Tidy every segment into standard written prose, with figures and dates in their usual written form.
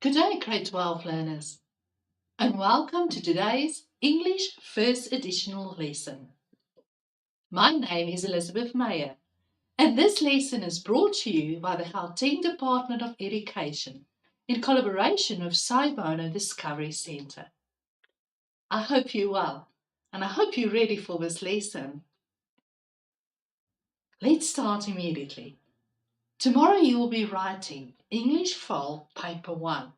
Good day, Grade 12 learners, and welcome to today's English First Editional lesson. My name is Elizabeth Meyer, and this lesson is brought to you by the Gauteng Department of Education in collaboration with Saibono Discovery Centre. I hope you're well, and I hope you're ready for this lesson. Let's start immediately. Tomorrow you will be writing English Fall Paper 1,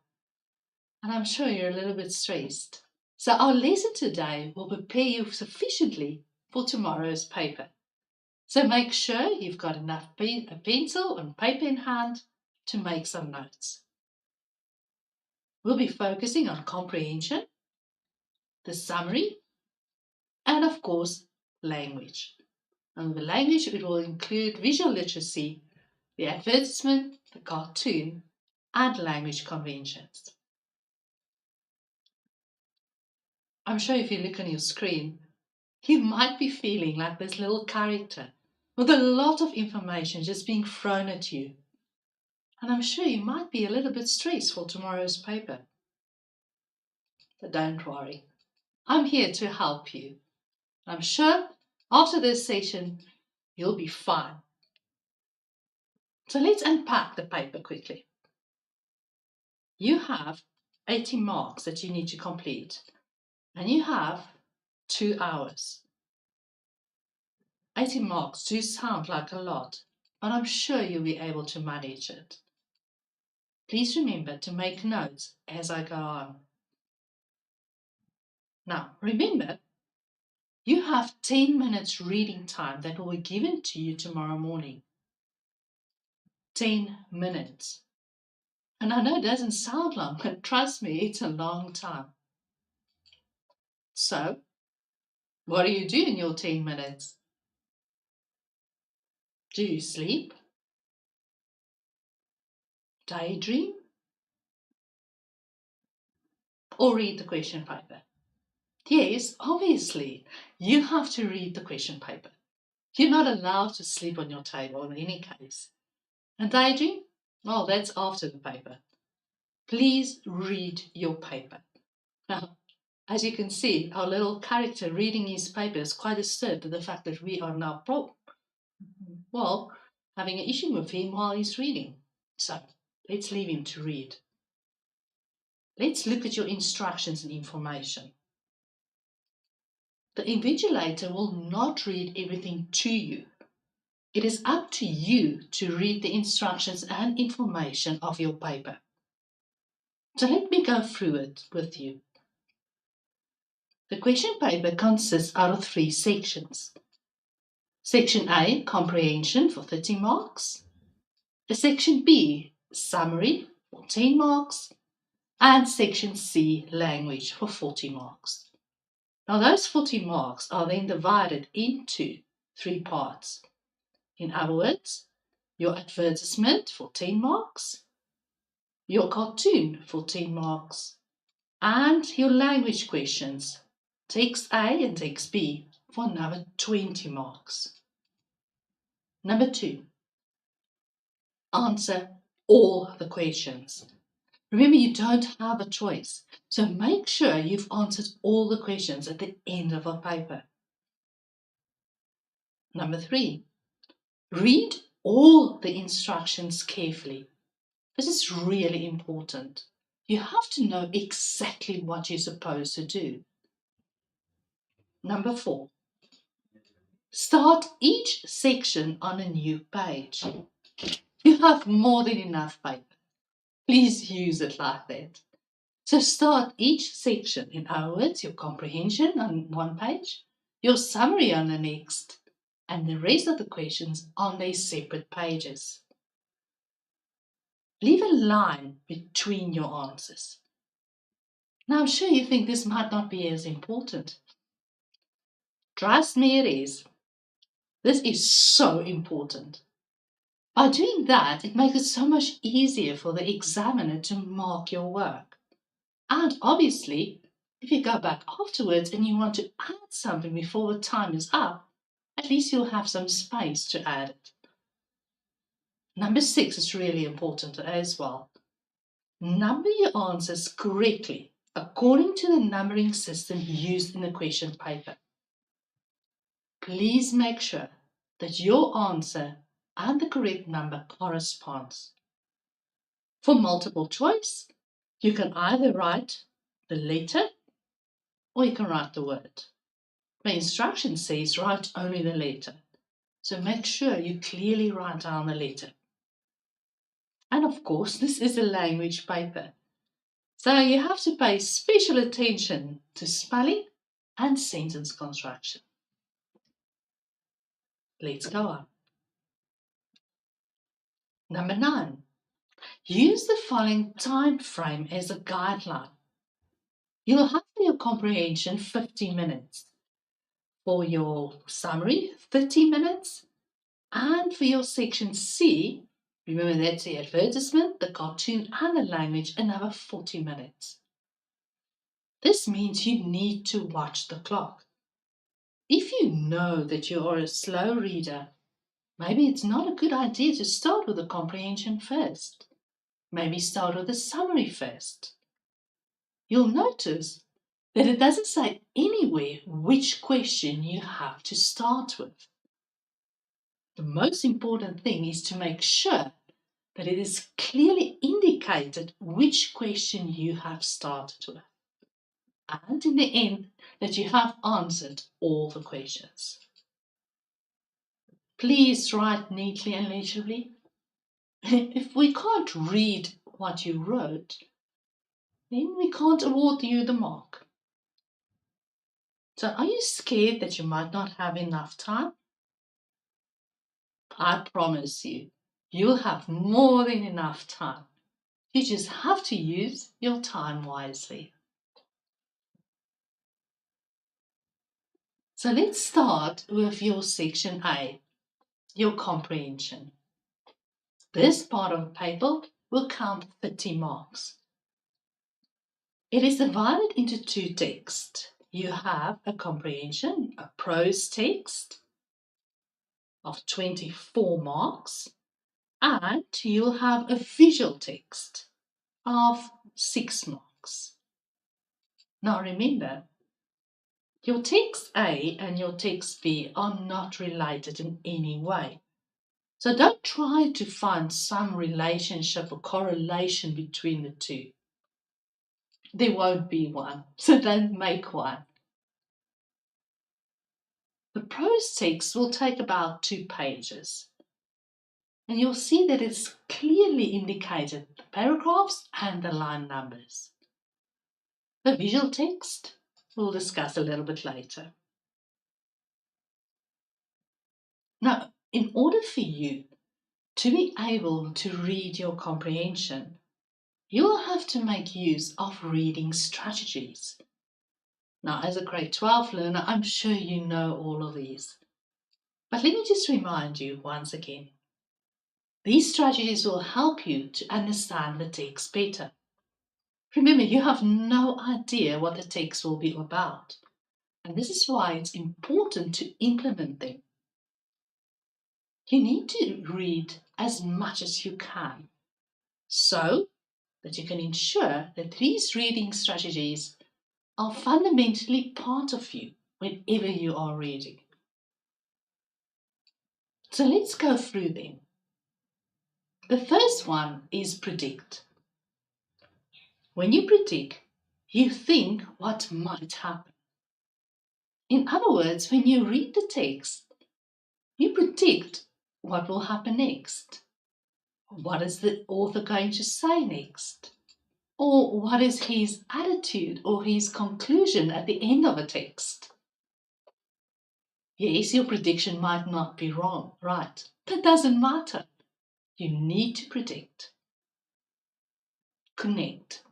and I'm sure you're a little bit stressed. So our lesson today will prepare you sufficiently for tomorrow's paper. So make sure you've got enough a pencil and paper in hand to make some notes. We'll be focusing on comprehension, the summary, and of course, language. And the language, it will include visual literacy, the advertisement, the cartoon, and language conventions. I'm sure if you look on your screen, you might be feeling like this little character with a lot of information just being thrown at you. And I'm sure you might be a little bit stressed for tomorrow's paper. But don't worry, I'm here to help you. I'm sure after this session, you'll be fine. So let's unpack the paper quickly. You have 80 marks that you need to complete, and you have 2 hours. 80 marks do sound like a lot, but I'm sure you'll be able to manage it. Please remember to make notes as I go on. Now, remember, you have 10 minutes reading time that will be given to you tomorrow morning. 10 minutes. And I know it doesn't sound long, but trust me, it's a long time. So, what do you do in your 10 minutes? Do you sleep? Daydream? Or read the question paper? Yes, obviously, you have to read the question paper. You're not allowed to sleep on your table in any case. And daydream? Well, that's after the paper. Please read your paper. Now, as you can see, our little character reading his paper is quite disturbed at the fact that we are now having an issue with him while he's reading. So, let's leave him to read. Let's look at your instructions and information. The invigilator will not read everything to you. It is up to you to read the instructions and information of your paper. So let me go through it with you. The question paper consists out of 3 sections. Section A, Comprehension for 30 marks. Section B, Summary for 10 marks. And Section C, Language for 40 marks. Now those 40 marks are then divided into 3 parts. In other words, your advertisement for 10 marks, your cartoon for 10 marks, and your language questions, text A and text B, for another 20 marks. Number 2, answer all the questions. Remember, you don't have a choice, so make sure you've answered all the questions at the end of a paper. Number 3, read all the instructions carefully. This is really important. You have to know exactly what you're supposed to do. Number 4, start each section on a new page. You have more than enough paper. Please use it like that. So start each section, in other words, your comprehension on one page, your summary on the next, and the rest of the questions on their separate pages. Leave a line between your answers. Now I'm sure you think this might not be as important. Trust me, it is. This is so important. By doing that, it makes it so much easier for the examiner to mark your work. And obviously, if you go back afterwards and you want to add something before the time is up, at least you'll have some space to add it. Number 6 is really important as well. Number your answers correctly according to the numbering system used in the question paper. Please make sure that your answer and the correct number corresponds. For multiple choice, you can either write the letter or you can write the word. The instruction says write only the letter, so make sure you clearly write down the letter. And of course, this is a language paper, so you have to pay special attention to spelling and sentence construction. Let's go on. Number 9. Use the following time frame as a guideline. You'll have for your comprehension 50 minutes, for your summary 30 minutes, and for your section C, remember that's the advertisement, the cartoon and the language, another 40 minutes. This means you need to watch the clock. If you know that you are a slow reader, maybe it's not a good idea to start with the comprehension first. Maybe start with the summary first. You'll notice that it doesn't say anywhere which question you have to start with. The most important thing is to make sure that it is clearly indicated which question you have started with. And in the end, that you have answered all the questions. Please write neatly and legibly. If we can't read what you wrote, then we can't award you the mark. So are you scared that you might not have enough time? I promise you, you'll have more than enough time. You just have to use your time wisely. So let's start with your section A, your comprehension. This part of the paper will count 30 marks. It is divided into 2 texts. You have a comprehension, a prose text of 24 marks, and you'll have a visual text of 6 marks. Now remember, your text A and your text B are not related in any way. So don't try to find some relationship or correlation between the two. There won't be one, so don't make one. The prose text will take about 2 pages. And you'll see that it's clearly indicated the paragraphs and the line numbers. The visual text we'll discuss a little bit later. Now, in order for you to be able to read your comprehension, you'll have to make use of reading strategies. Now, as a grade 12 learner, I'm sure you know all of these. But let me just remind you once again. These strategies will help you to understand the text better. Remember, you have no idea what the text will be about, and this is why it's important to implement them. You need to read as much as you can, so that you can ensure that these reading strategies are fundamentally part of you whenever you are reading. So let's go through them. The first one is predict. When you predict, you think what might happen. In other words, when you read the text, you predict what will happen next. What is the author going to say next? Or what is his attitude or his conclusion at the end of a text? Yes, your prediction might not be wrong, right? That doesn't matter. You need to predict. Connect.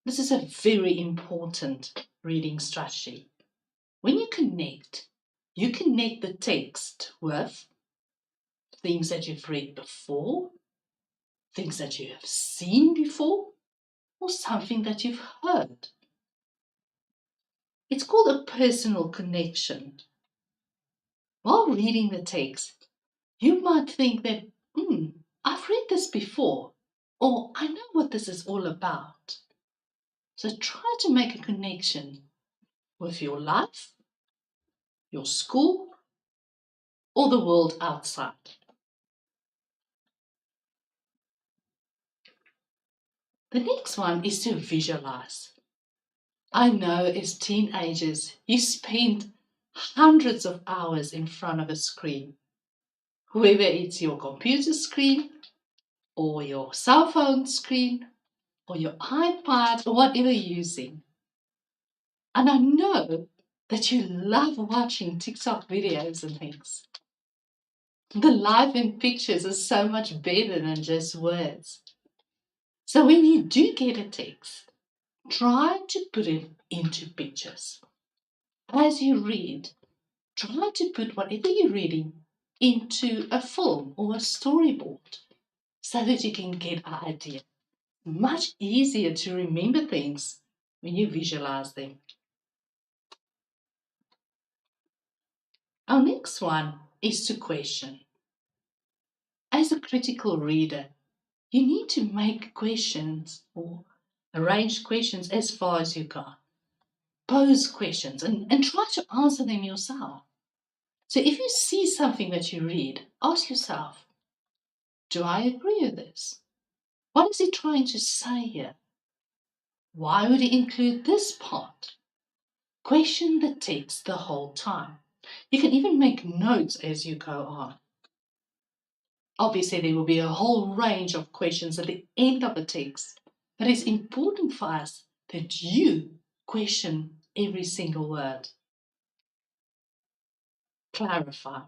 This is a very important reading strategy. When you connect the text with things that you've read before, things that you have seen before, or something that you've heard. It's called a personal connection. While reading the text, you might think that, I've read this before, or I know what this is all about. So try to make a connection with your life, your school, or the world outside. The next one is to visualize. I know as teenagers, you spend hundreds of hours in front of a screen, whether it's your computer screen or your cell phone screen or your iPad or whatever you're using. And I know that you love watching TikTok videos and things. The life in pictures is so much better than just words. So when you do get a text, try to put it into pictures. As you read, try to put whatever you're reading into a film or a storyboard so that you can get an idea. Much easier to remember things when you visualize them. Our next one is to question. As a critical reader, you need to make questions or arrange questions as far as you can. Pose questions and try to answer them yourself. So if you see something that you read, ask yourself, do I agree with this? What is he trying to say here? Why would he include this part? Question the text the whole time. You can even make notes as you go on. Obviously, there will be a whole range of questions at the end of the text, but it's important for us that you question every single word. Clarify.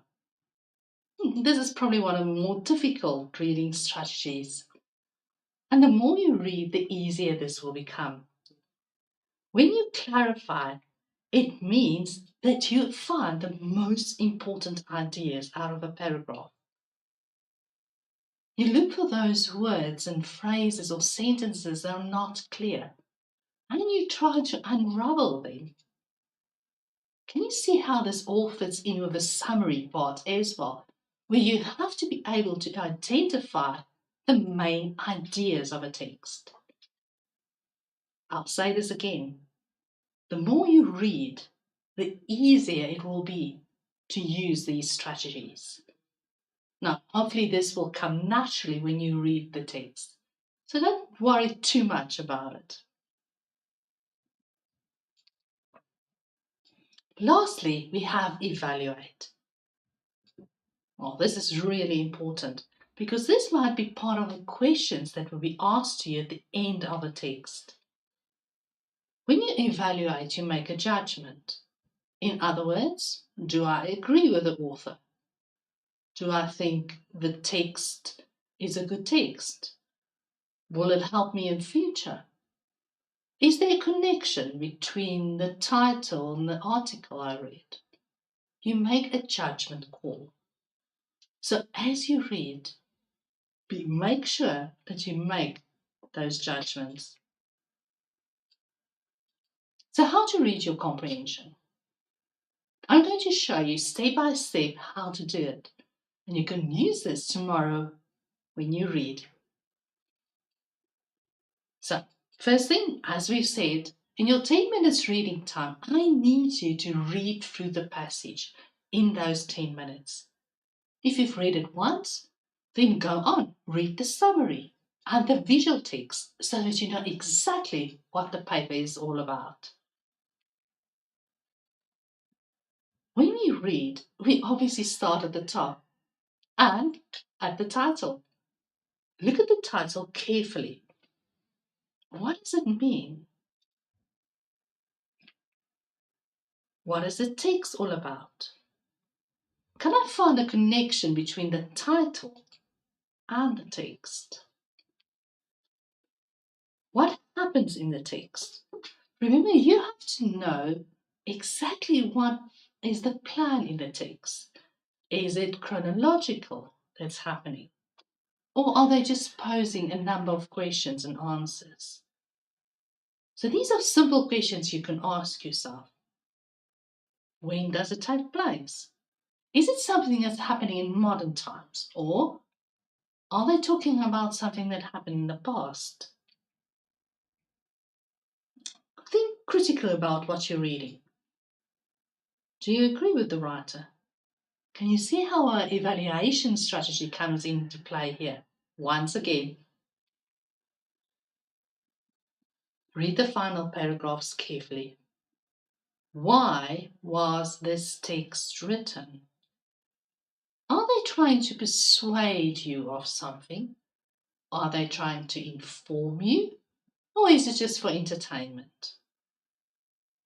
This is probably one of the more difficult reading strategies. And the more you read, the easier this will become. When you clarify, it means that you find the most important ideas out of a paragraph. You look for those words and phrases or sentences that are not clear, and you try to unravel them. Can you see how this all fits in with the summary part as well, where you have to be able to identify the main ideas of a text? I'll say this again. The more you read, the easier it will be to use these strategies. Now, hopefully this will come naturally when you read the text. So don't worry too much about it. Lastly, we have evaluate. Well, this is really important because this might be part of the questions that will be asked to you at the end of a text. When you evaluate, you make a judgment. In other words, do I agree with the author? Do I think the text is a good text? Will it help me in future? Is there a connection between the title and the article I read? You make a judgment call. So as you read, make sure that you make those judgments. So how to read your comprehension? I'm going to show you step by step how to do it. And you can use this tomorrow when you read. So, first thing, as we've said, in your 10 minutes reading time, I need you to read through the passage in those 10 minutes. If you've read it once, then go on, read the summary and the visual text so that you know exactly what the paper is all about. When we read, we obviously start at the top and at the title. Look at the title carefully. What does it mean? What is the text all about? Can I find a connection between the title and the text? What happens in the text? Remember, you have to know exactly what is the plan in the text. Is it chronological that's happening? Or are they just posing a number of questions and answers? So these are simple questions you can ask yourself. When does it take place? Is it something that's happening in modern times? Or Are they talking about something that happened in the past? Think critically about what you're reading. Do you agree with the writer? Can you see how our evaluation strategy comes into play here? Once again, read the final paragraphs carefully. Why was this text written? Are they trying to persuade you of something? Are they trying to inform you? Or is it just for entertainment?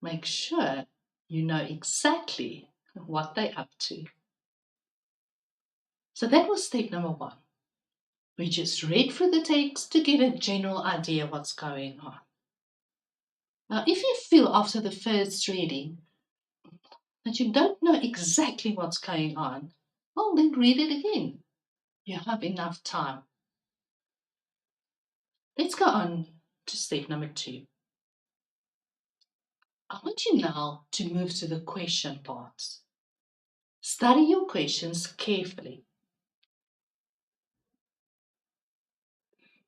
Make sure you know exactly what they're up to. So that was step number 1. We just read through the text to get a general idea what's going on. Now, if you feel after the first reading that you don't know exactly what's going on, well, then read it again. You have enough time. Let's go on to step number 2. I want you now to move to the question parts. Study your questions carefully.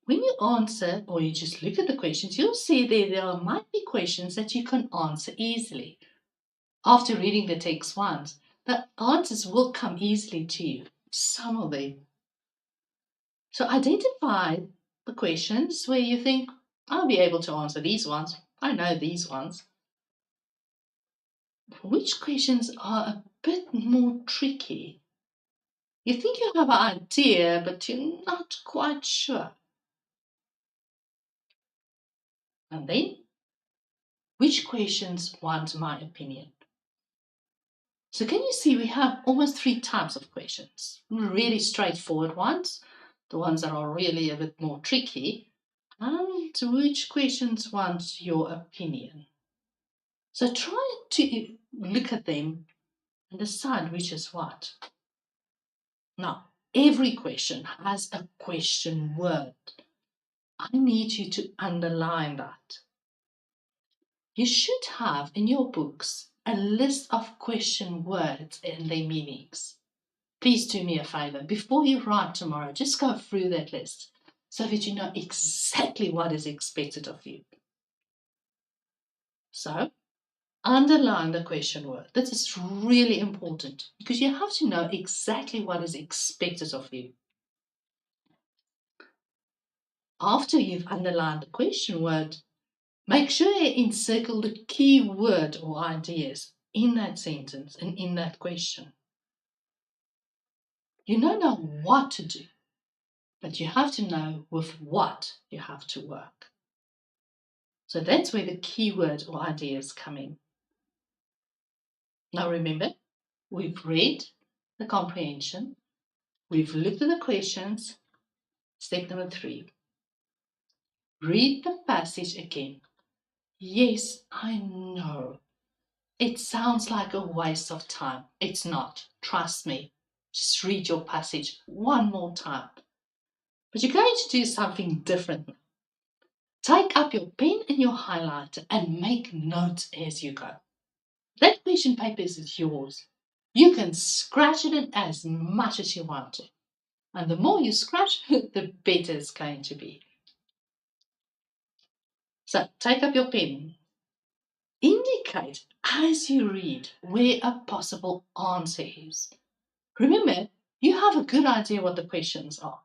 When you answer or you just look at the questions, you'll see there might be questions that you can answer easily. After reading the text once, the answers will come easily to you, some of them. So identify the questions where you think, I'll be able to answer these ones. I know these ones. Which questions are a bit more tricky? You think you have an idea, but you're not quite sure. And then, which questions want my opinion? So can you see we have almost 3 types of questions? Really straightforward ones, the ones that are really a bit more tricky, and which questions want your opinion? So try to look at them and decide which is what. Now, every question has a question word. I need you to underline that. You should have in your books a list of question words and their meanings. Please do me a favor. Before you write tomorrow, just go through that list so that you know exactly what is expected of you. So, underline the question word. This is really important because you have to know exactly what is expected of you. After you've underlined the question word, make sure you encircle the key word or ideas in that sentence and in that question. You don't know what to do, but you have to know with what you have to work. So that's where the keyword or ideas come in. Now remember, we've read the comprehension, we've looked at the questions. Step number 3, read the passage again. Yes, I know. It sounds like a waste of time. It's not. Trust me. Just read your passage one more time. But you're going to do something different. Take up your pen and your highlighter and make notes as you go. That question paper is yours. You can scratch it as much as you want to. And the more you scratch, the better it's going to be. So take up your pen. Indicate as you read where a possible answer is. Remember, you have a good idea what the questions are.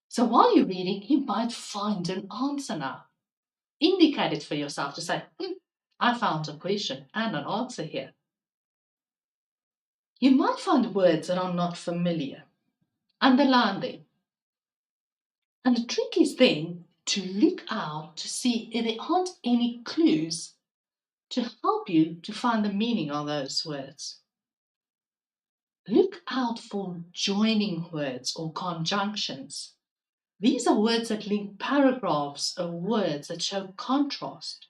So while you're reading, you might find an answer now. Indicate it for yourself to say, I found a question and an answer here. You might find words that are not familiar. Underline them. And the trick is then to look out to see if there aren't any clues to help you to find the meaning of those words. Look out for joining words or conjunctions. These are words that link paragraphs or words that show contrast.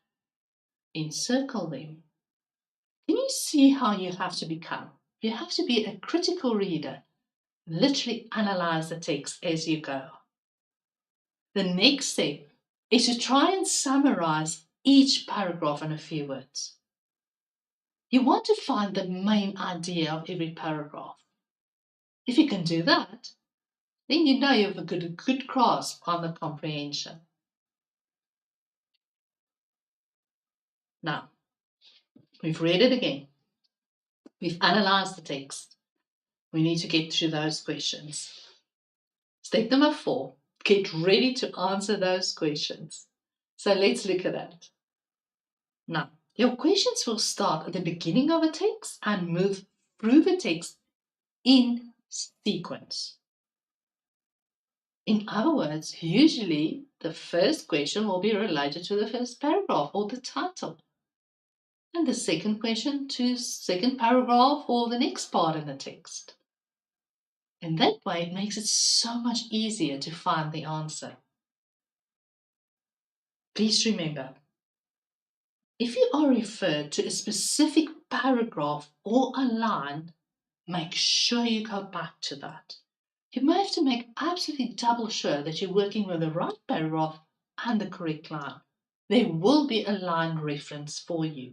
Encircle them. Can you see how you have to become? You have to be a critical reader. Literally analyze the text as you go. The next step is to try and summarize each paragraph in a few words. You want to find the main idea of every paragraph. If you can do that, then you know you have a good grasp on the comprehension. Now, we've read it again. We've analyzed the text. We need to get through those questions. Step number 4, get ready to answer those questions. So let's look at that. Now, your questions will start at the beginning of a text and move through the text in sequence. In other words, usually the first question will be related to the first paragraph or the title, and the second question to second paragraph or the next part in the text. And that way it makes it so much easier to find the answer. Please remember, if you are referred to a specific paragraph or a line, make sure you go back to that. You may have to make absolutely double sure that you're working with the right paragraph and the correct line. There will be a line reference for you.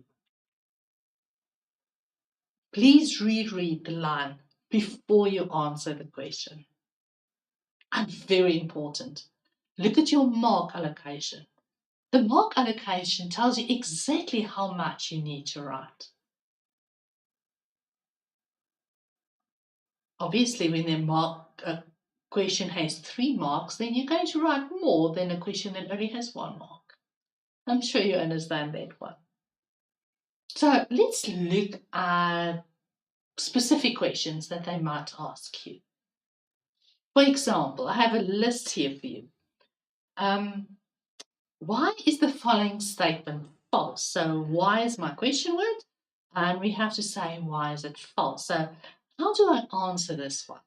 Please reread the line before you answer the question. And very important, look at your mark allocation. The mark allocation tells you exactly how much you need to write. Obviously, when a question has 3 marks, then you're going to write more than a question that only has 1 mark. I'm sure you understand that one. So let's look at specific questions that they might ask you. For example, I have a list here for you. Why is the following statement false? So why is my question word? And we have to say, why is it false? So how do I answer this one?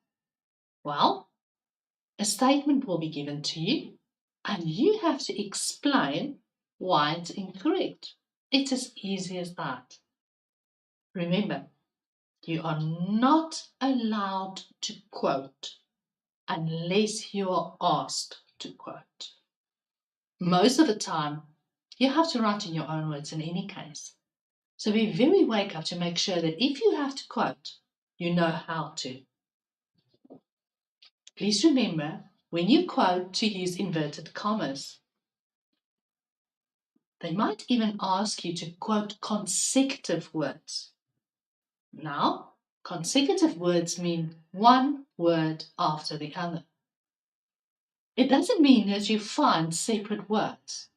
Well, a statement will be given to you and you have to explain why it's incorrect. It's as easy as that. Remember, you are not allowed to quote unless you are asked to quote. Most of the time, you have to write in your own words in any case. So be very wake up to make sure that if you have to quote, you know how to. Please remember, when you quote, to use inverted commas. They might even ask you to quote consecutive words. Now, consecutive words mean one word after the other. It doesn't mean that you find separate words.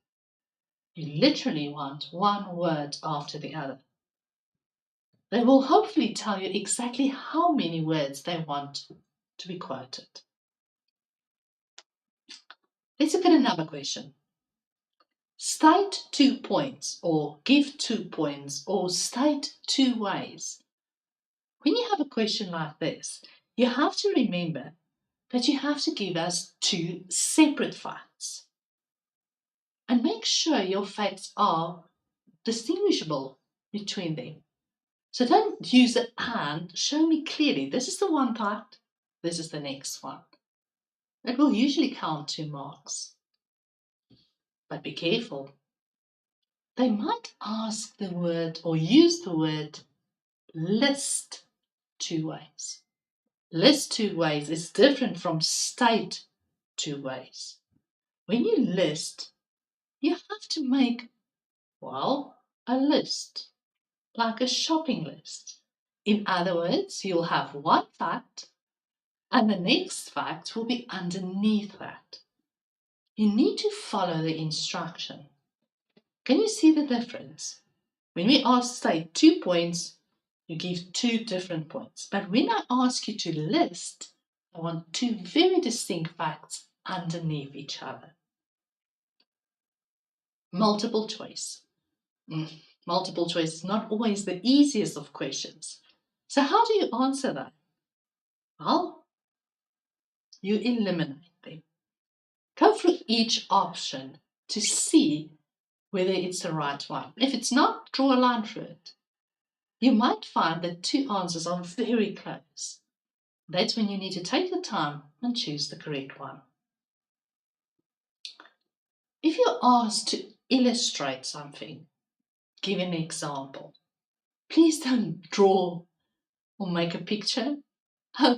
You literally want one word after the other. They will hopefully tell you exactly how many words they want to be quoted. Let's look at another question. State 2 points, or give 2 points, or state 2 ways. When you have a question like this, you have to remember that you have to give us 2 separate facts. And make sure your facts are distinguishable between them. So don't use it and show me clearly, this is the one fact, this is the next one. It will usually count 2 marks. But be careful. They might ask the word or use the word list 2 ways. List 2 ways is different from state 2 ways. When you list, you have to make, well, a list, like a shopping list. In other words, you'll have one fact and the next fact will be underneath that. You need to follow the instruction. Can you see the difference? When we ask, say, 2 points, you give 2 different points. But when I ask you to list, I want 2 very distinct facts underneath each other. Multiple choice. Multiple choice is not always the easiest of questions. So how do you answer that? Well, you eliminate them. Go through each option to see whether it's the right one. If it's not, draw a line through it. You might find that 2 answers are very close. That's when you need to take the time and choose the correct one. If you're asked to illustrate something, give an example. Please don't draw or make a picture.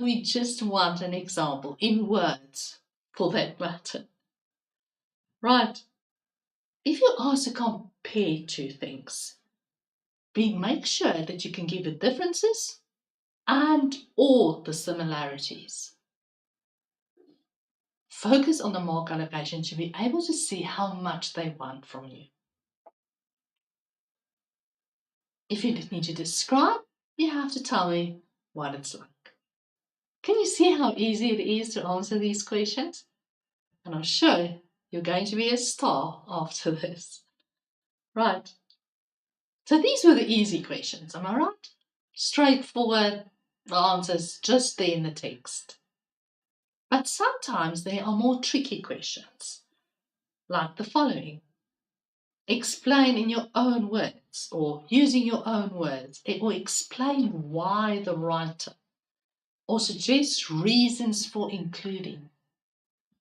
We just want an example in words for that matter. Right. If you ask to compare two things, make sure that you can give the differences and or the similarities. Focus on the mark allocation to be able to see how much they want from you. If you need to describe, you have to tell me what it's like. Can you see how easy it is to answer these questions? And I'm sure you're going to be a star after this. Right. So these were the easy questions, am I right? Straightforward, the answers just there in the text. But sometimes there are more tricky questions, like the following. Explain in your own words, or using your own words, or explain why the writer, or suggest reasons for including.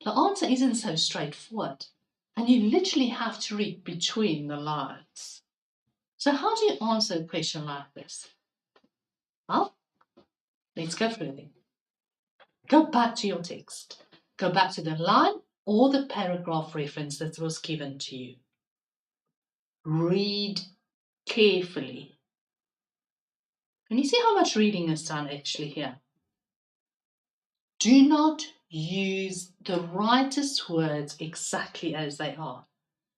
The answer isn't so straightforward, and you literally have to read between the lines. So how do you answer a question like this? Well, let's go through them. Go back to your text. Go back to the line or the paragraph reference that was given to you. Read carefully. Can you see how much reading is done actually here? Do not use the writer's words exactly as they are.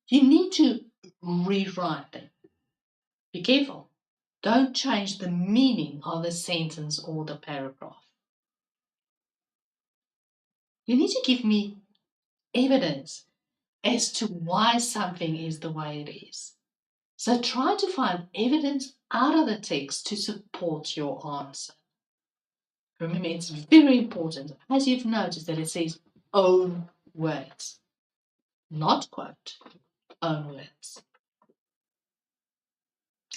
You need to rewrite them. Be careful. Don't change the meaning of the sentence or the paragraph. You need to give me evidence as to why something is the way it is. So try to find evidence out of the text to support your answer. Remember, it's very important, as you've noticed, that it says own words, not quote, own words.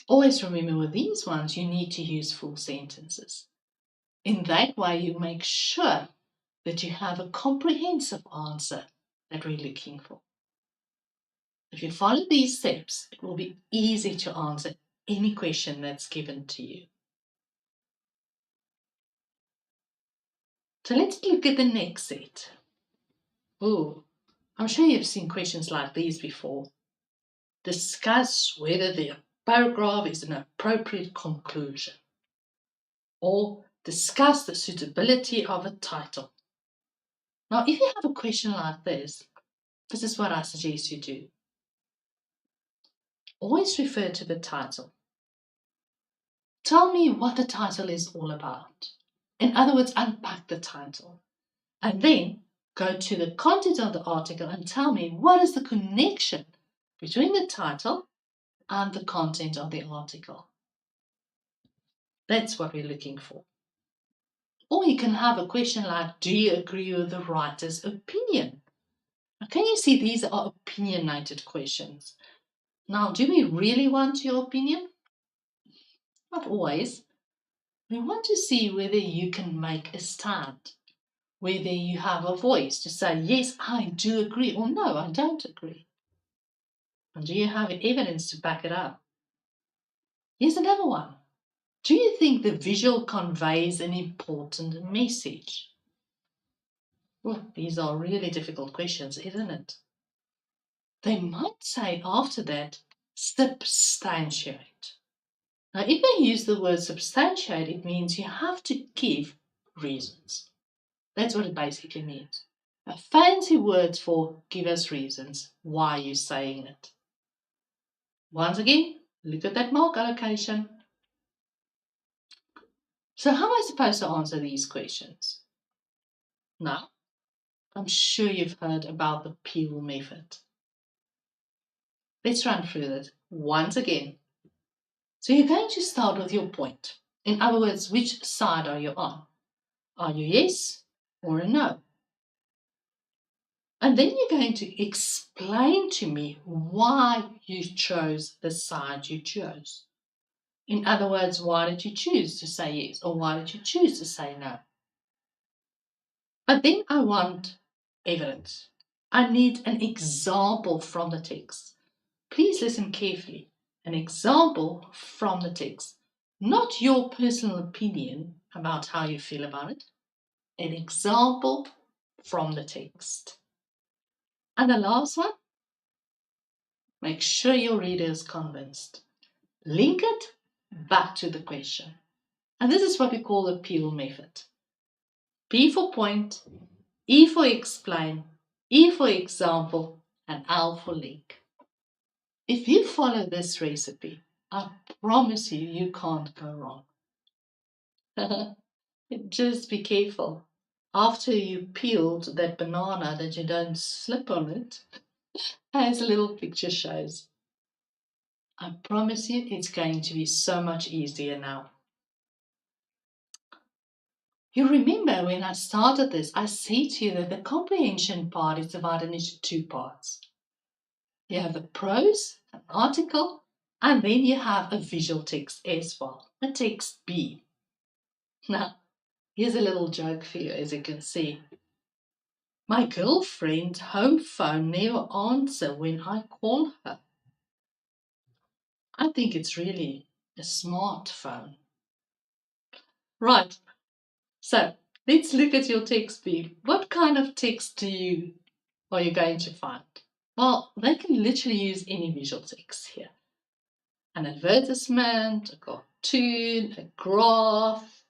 Always remember with these ones, you need to use full sentences. In that way, you make sure that you have a comprehensive answer that we're looking for. If you follow these steps, it will be easy to answer any question that's given to you. So let's look at the next set. Oh, I'm sure you've seen questions like these before. Discuss whether the paragraph is an appropriate conclusion. Or discuss the suitability of a title. Now, if you have a question like this is what I suggest you do. Always refer to the title. Tell me what the title is all about. In other words, unpack the title. And then go to the content of the article and tell me what is the connection between the title and the content of the article. That's what we're looking for. Or you can have a question like, do you agree with the writer's opinion? Now, can you see these are opinionated questions? Now, do we really want your opinion? Not always. We want to see whether you can make a stand, whether you have a voice to say, yes, I do agree, or no, I don't agree. And do you have evidence to back it up? Here's another one. Do you think the visual conveys an important message? Well, these are really difficult questions, isn't it? They might say after that, substantiate. Now, if they use the word substantiate, it means you have to give reasons. That's what it basically means. A fancy word for give us reasons why you're saying it. Once again, look at that mark allocation. So how am I supposed to answer these questions? Now, I'm sure you've heard about the Peel method. Let's run through it once again. So you're going to start with your point. In other words, which side are you on? Are you yes or a no? And then you're going to explain to me why you chose the side you chose. In other words, why did you choose to say yes or why did you choose to say no? But then I want evidence. I need an example from the text. Please listen carefully. An example from the text, not your personal opinion about how you feel about it, an example from the text. And the last one, make sure your reader is convinced. Link it back to the question. And this is what we call the peel method. P for point, E for explain, E for example, and L for link. If you follow this recipe, I promise you, you can't go wrong. Just be careful. After you peeled that banana, that you don't slip on it, as a little picture shows. I promise you, it's going to be so much easier now. You remember when I started this, I said to you that the comprehension part is divided into two parts. You have the prose, an article, and then you have a visual text as well, a text B. Now, here's a little joke for you, as you can see. My girlfriend's home phone never answers when I call her. I think it's really a smartphone. Right, so let's look at your text B. What kind of text are you going to find? Well, they can literally use any visual text here. An advertisement, a cartoon, a graph,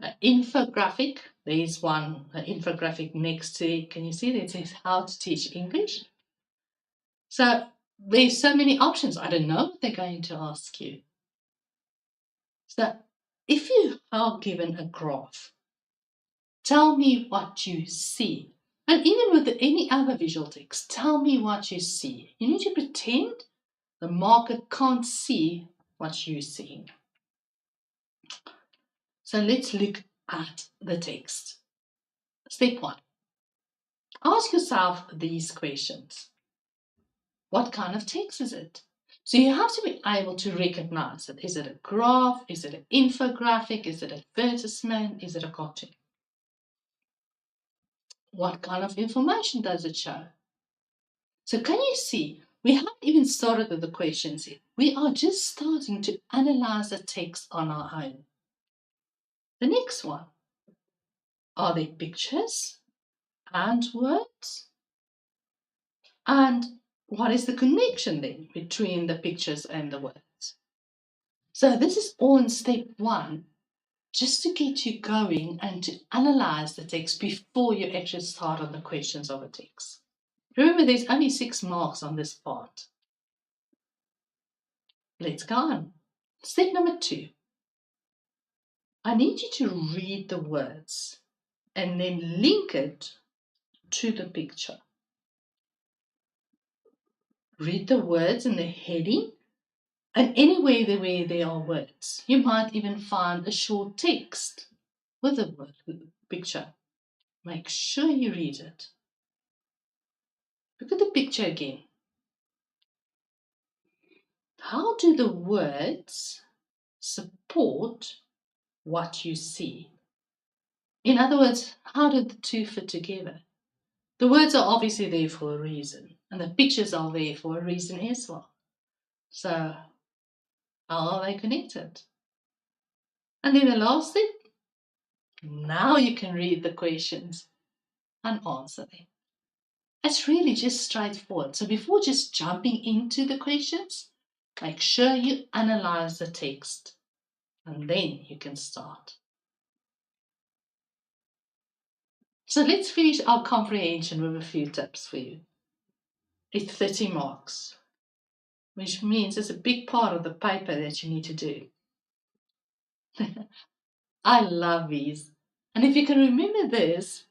an infographic. There's one, an infographic next to it. Can you see that it says how to teach English? So there's so many options. I don't know what they're going to ask you. So if you are given a graph, tell me what you see. And even with any other visual text, tell me what you see. You need to pretend the marker can't see what you're seeing. So let's look at the text. Step 1. Ask yourself these questions. What kind of text is it? So you have to be able to recognize it. Is it a graph? Is it an infographic? Is it an advertisement? Is it a cartoon? What kind of information does it show? So can you see, we haven't even started with the questions yet. We are just starting to analyze the text on our own. The next one, are there pictures and words? And what is the connection then between the pictures and the words? So this is all in step 1, just to get you going and to analyze the text before you actually start on the questions of a text. Remember, there's only 6 marks on this part. Let's go on. Step number 2. I need you to read the words and then link it to the picture. Read the words in the heading and anywhere where there are words. You might even find a short text with a word picture. Make sure you read it. Look at the picture again. How do the words support what you see? In other words, how do the two fit together? The words are obviously there for a reason, and the pictures are there for a reason as well. So, how are they connected? And then the last thing, now you can read the questions and answer them. It's really just straightforward. So before just jumping into the questions, make sure you analyze the text and then you can start. So let's finish our comprehension with a few tips for you. It's 30 marks, which means it's a big part of the paper that you need to do. I love these. And if you can remember this,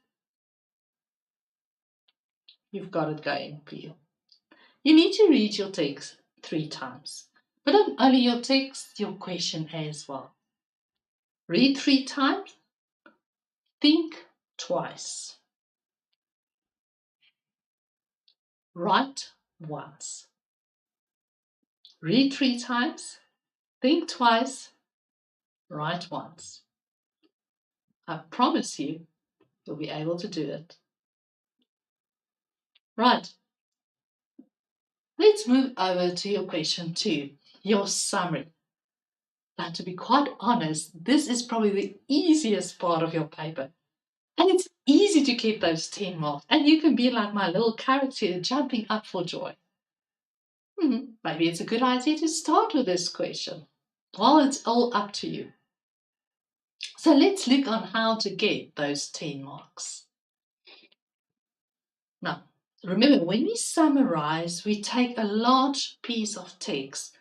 you've got it going for you. You need to read your text 3 times. But not only your text, your question as well. Read 3 times. Think twice. Write once. Read 3 times. Think twice. Write once. I promise you, you'll be able to do it. Right. Let's move over to your question 2, your summary. And to be quite honest, this is probably the easiest part of your paper. And it's easy to keep those 10 marks. And you can be like my little character jumping up for joy. Maybe it's a good idea to start with this question. Well, it's all up to you. So let's look on how to get those 10 marks. Now, remember, when we summarize, we take a large piece of text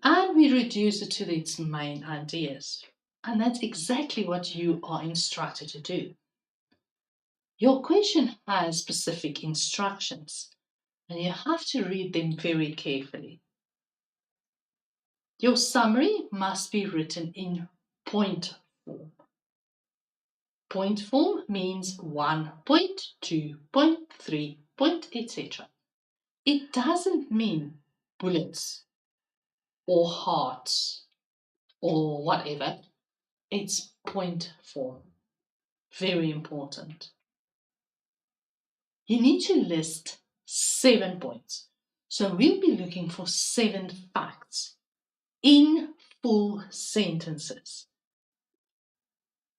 and we reduce it to its main ideas. And that's exactly what you are instructed to do. Your question has specific instructions, and you have to read them very carefully. Your summary must be written in point form. Point form means 1 point, 2 point, 3 point, etc. It doesn't mean bullets or hearts or whatever. It's point form. Very important. You need to list 7 points. So we'll be looking for 7 facts in full sentences.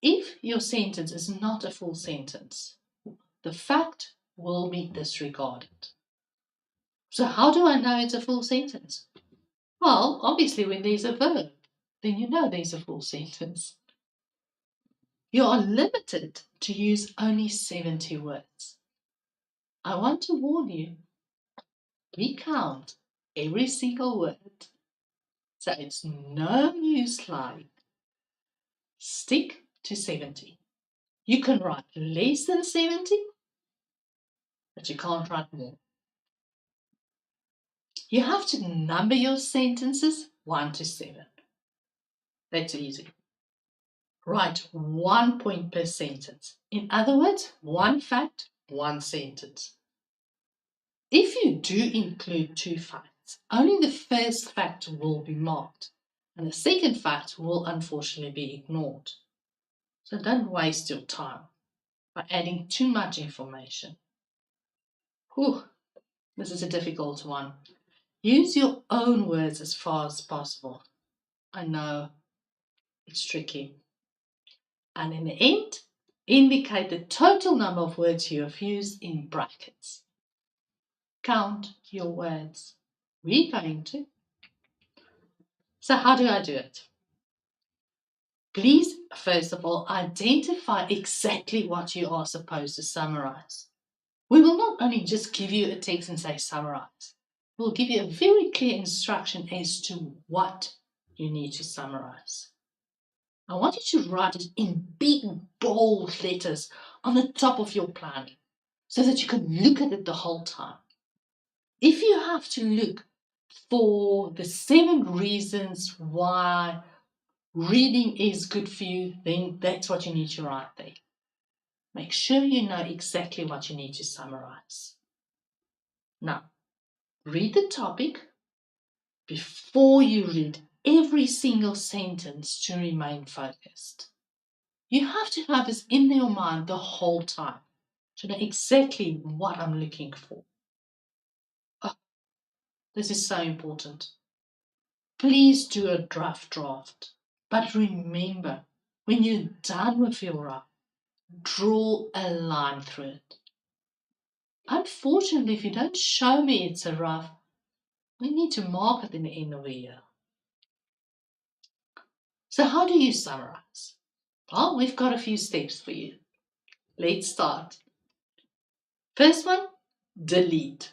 If your sentence is not a full sentence, the fact will be disregarded. So how do I know it's a full sentence? Well, obviously when there's a verb, then you know there's a full sentence. You are limited to use only 70 words. I want to warn you, we count every single word. So it's no use lying. Stick to 70. You can write less than 70, but you can't write more. You have to number your sentences 1 to 7. That's easy. Write 1 point per sentence. In other words, 1 fact, 1 sentence. If you do include 2 facts, only the first fact will be marked, and the second fact will unfortunately be ignored. So don't waste your time by adding too much information. This is a difficult one. Use your own words as far as possible. I know it's tricky. And in the end, indicate the total number of words you have used in brackets. Count your words. We're going to. So how do I do it? Please, first of all, identify exactly what you are supposed to summarize. We will not only just give you a text and say summarize. We'll give you a very clear instruction as to what you need to summarize. I want you to write it in big, bold letters on the top of your planning so that you can look at it the whole time. If you have to look for the 7 reasons why reading is good for you, then that's what you need to write there. Make sure you know exactly what you need to summarize. Now, read the topic before you read every single sentence to remain focused. You have to have this in your mind the whole time to know exactly what I'm looking for. This is so important. Please do a draft. But remember, when you're done with your draft, draw a line through it. Unfortunately, if you don't show me it's a rough, we need to mark it in the end of the year. So how do you summarize? Well, we've got a few steps for you. Let's start. First one, delete.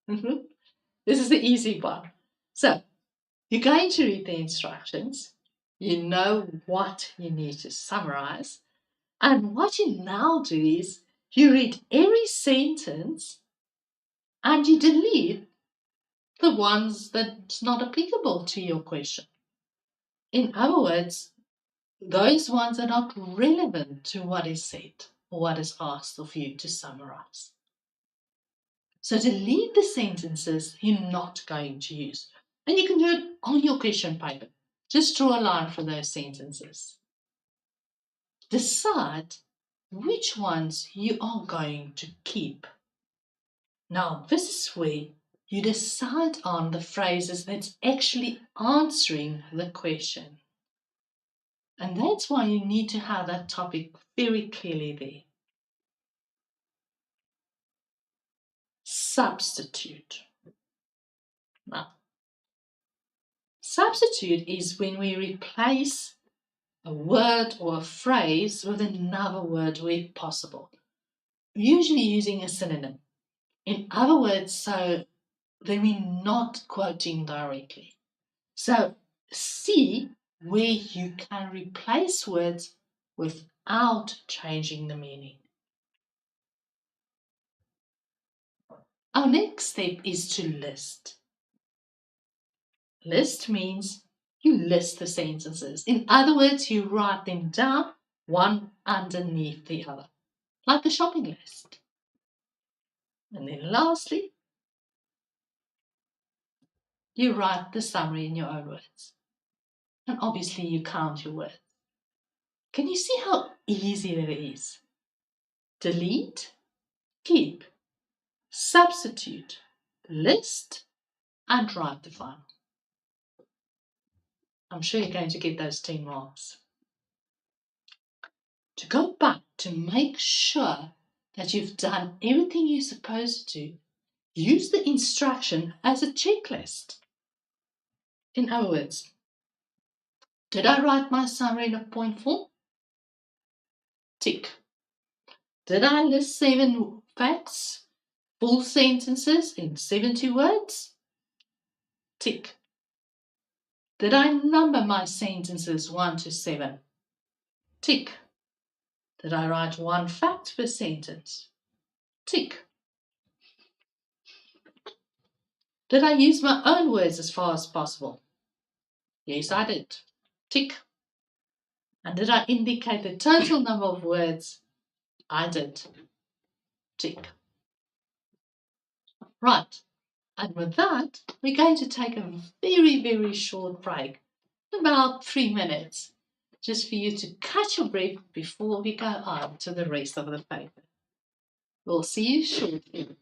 This is the easy one. So, you're going to read the instructions. You know what you need to summarize. And what you now do is you read every sentence and you delete the ones that's not applicable to your question. In other words, those ones are not relevant to what is said or what is asked of you to summarize. So delete the sentences you're not going to use. And you can do it on your question paper. Just draw a line for those sentences. Decide which ones you are going to keep. Now, this is where you decide on the phrases that's actually answering the question. And that's why you need to have that topic very clearly there. Substitute. Now, substitute is when we replace a word or a phrase with another word where possible, usually using a synonym. In other words, so then we're not quoting directly. So see where you can replace words without changing the meaning. Our next step is to list. List means you list the sentences. In other words, you write them down one underneath the other, like a shopping list. And then lastly, you write the summary in your own words. And obviously you count your words. Can you see how easy it is? Delete, keep, substitute, list, and write the final. I'm sure you're going to get those 10 marks. To go back to make sure that you've done everything you're supposed to, use the instruction as a checklist. In other words, did I write my summary in a point form? Tick. Did I list 7 facts, full sentences in 70 words? Tick. Did I number my sentences 1 to 7? Tick. Did I write 1 fact per sentence? Tick. Did I use my own words as far as possible? Yes, I did. Tick. And did I indicate the total number of words? I did. Tick. Right. And with that, we're going to take a very, very short break, about 3 minutes, just for you to catch your breath before we go on to the rest of the paper. We'll see you shortly.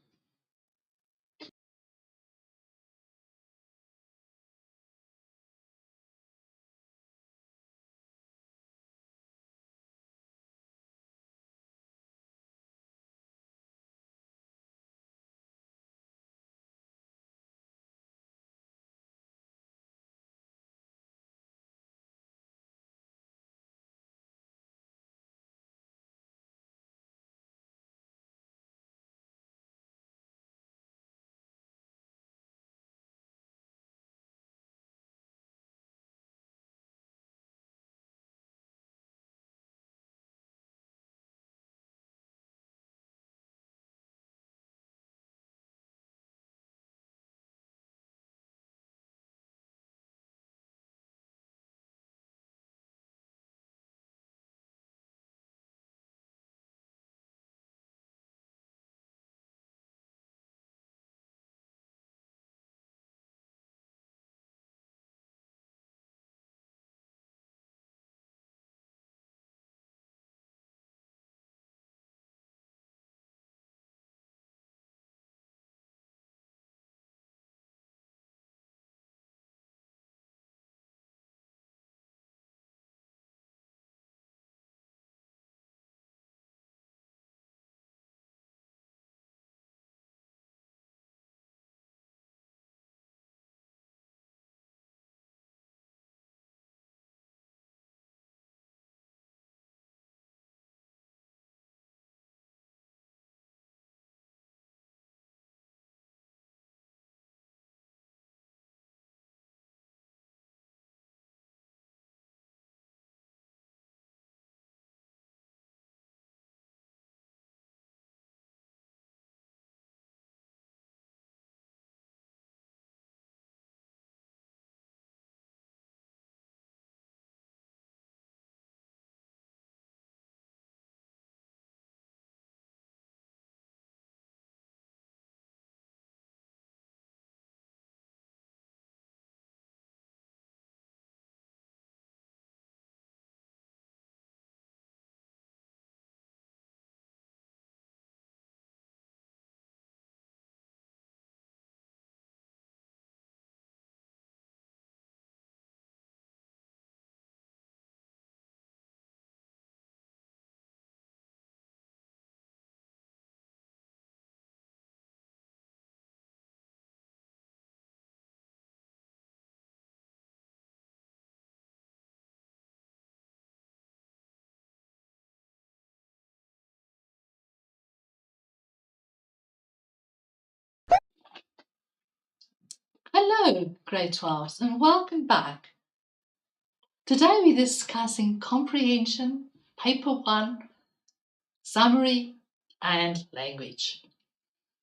Hello, Grade 12s, and welcome back. Today we're discussing Comprehension, Paper 1, Summary, and Language.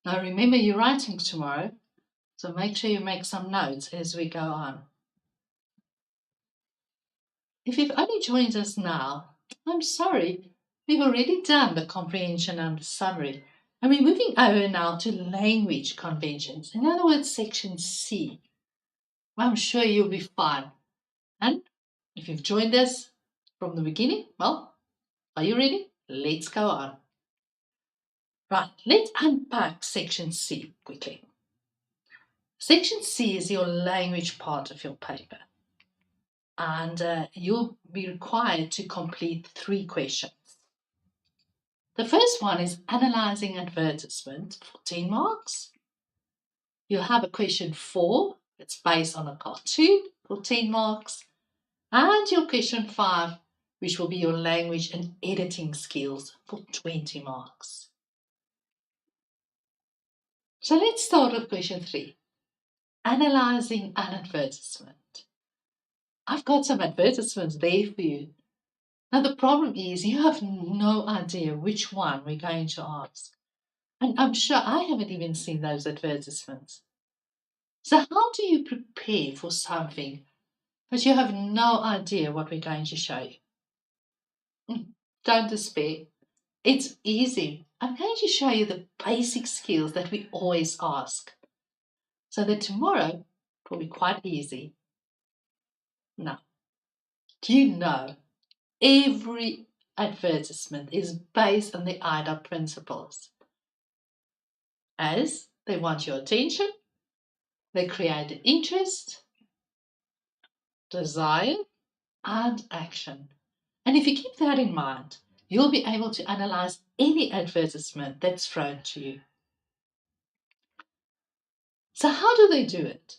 Now remember you're writing tomorrow, so make sure you make some notes as we go on. If you've only joined us now, I'm sorry, we've already done the Comprehension and the Summary, and we're moving over now to Language Conventions, in other words, Section C. I'm sure you'll be fine. And if you've joined us from the beginning, well, are you ready? Let's go on. Right, let's unpack Section C quickly. Section C is your language part of your paper. And you'll be required to complete 3 questions. The first one is analyzing advertisement for 10 marks. You'll have a question 4, it's based on a cartoon for 10 marks. And your question 5, which will be your language and editing skills for 20 marks. So let's start with question 3, analyzing an advertisement. I've got some advertisements there for you. Now the problem is you have no idea which one we're going to ask. And I'm sure I haven't even seen those advertisements. So how do you prepare for something but you have no idea what we're going to show you? Don't despair. It's easy. I'm going to show you the basic skills that we always ask, so that tomorrow will be quite easy. Now, do you know every advertisement is based on the IDA principles? As they want your attention, they create interest, desire, and action. And if you keep that in mind, you'll be able to analyze any advertisement that's thrown to you. So how do they do it?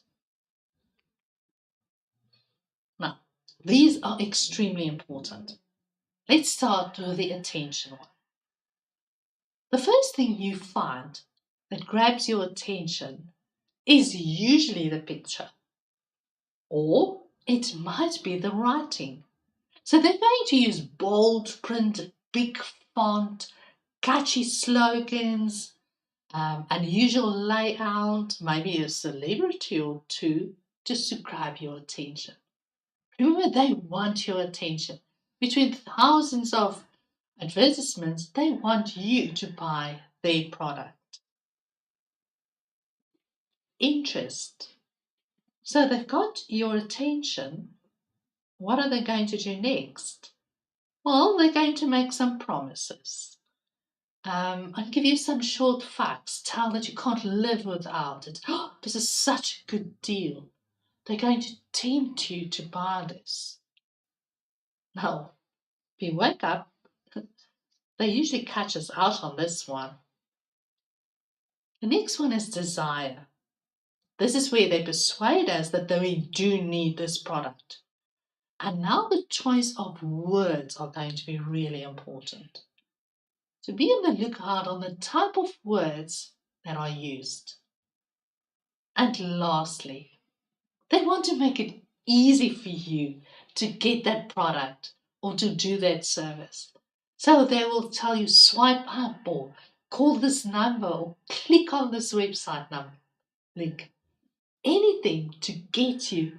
Now, these are extremely important. Let's start with the attention one. The first thing you find that grabs your attention is usually the picture, or it might be the writing. So they're going to use bold print, big font, catchy slogans, unusual layout, maybe a celebrity or two, just to grab your attention. Remember, they want your attention. Between thousands of advertisements, they want you to buy their product. Interest. So they've got your attention. What are they going to do next? Well, they're going to make some promises. I'll give you some short facts. Tell that you can't live without it. Oh, this is such a good deal. They're going to tempt you to buy this. Now, if you wake up, they usually catch us out on this one. The next one is desire. This is where they persuade us that they do need this product. And now the choice of words are going to be really important. So be on the lookout on the type of words that are used. And lastly, they want to make it easy for you to get that product or to do that service. So they will tell you swipe up or call this number or click on this website link. Anything to get you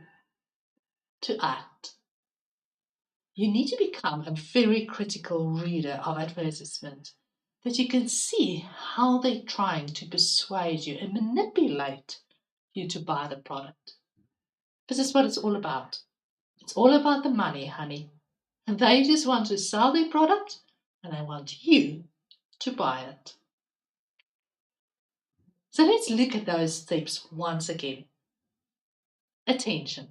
to act. You need to become a very critical reader of advertisement, that you can see how they're trying to persuade you and manipulate you to buy the product. This is what it's all about. It's all about the money, honey. And they just want to sell their product and they want you to buy it. So let's look at those steps once again. Attention.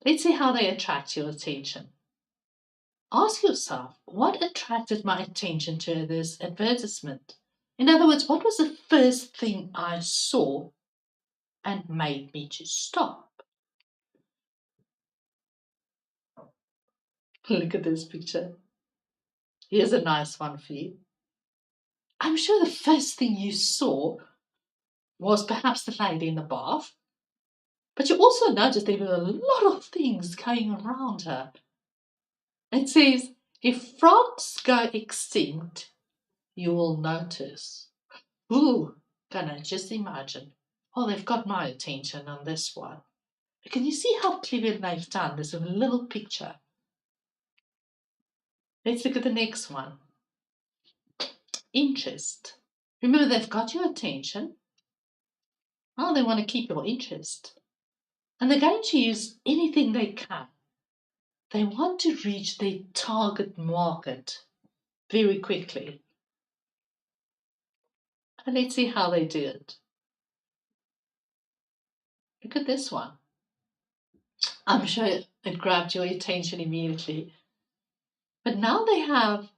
Let's see how they attract your attention. Ask yourself, what attracted my attention to this advertisement? In other words, what was the first thing I saw and made me to stop? Look at this picture. Here's a nice one for you. I'm sure the first thing you saw was perhaps the lady in the bath, but you also noticed there were a lot of things going around her. It says, if frogs go extinct, you will notice. Ooh, can I just imagine? Oh, they've got my attention on this one. Can you see how clever they've done this with a little picture? Let's look at the next one. Interest. Remember, they've got your attention. Oh, they want to keep your interest. And they're going to use anything they can. They want to reach their target market very quickly. And let's see how they do it. Look at this one. I'm sure it grabbed your attention immediately. But now they have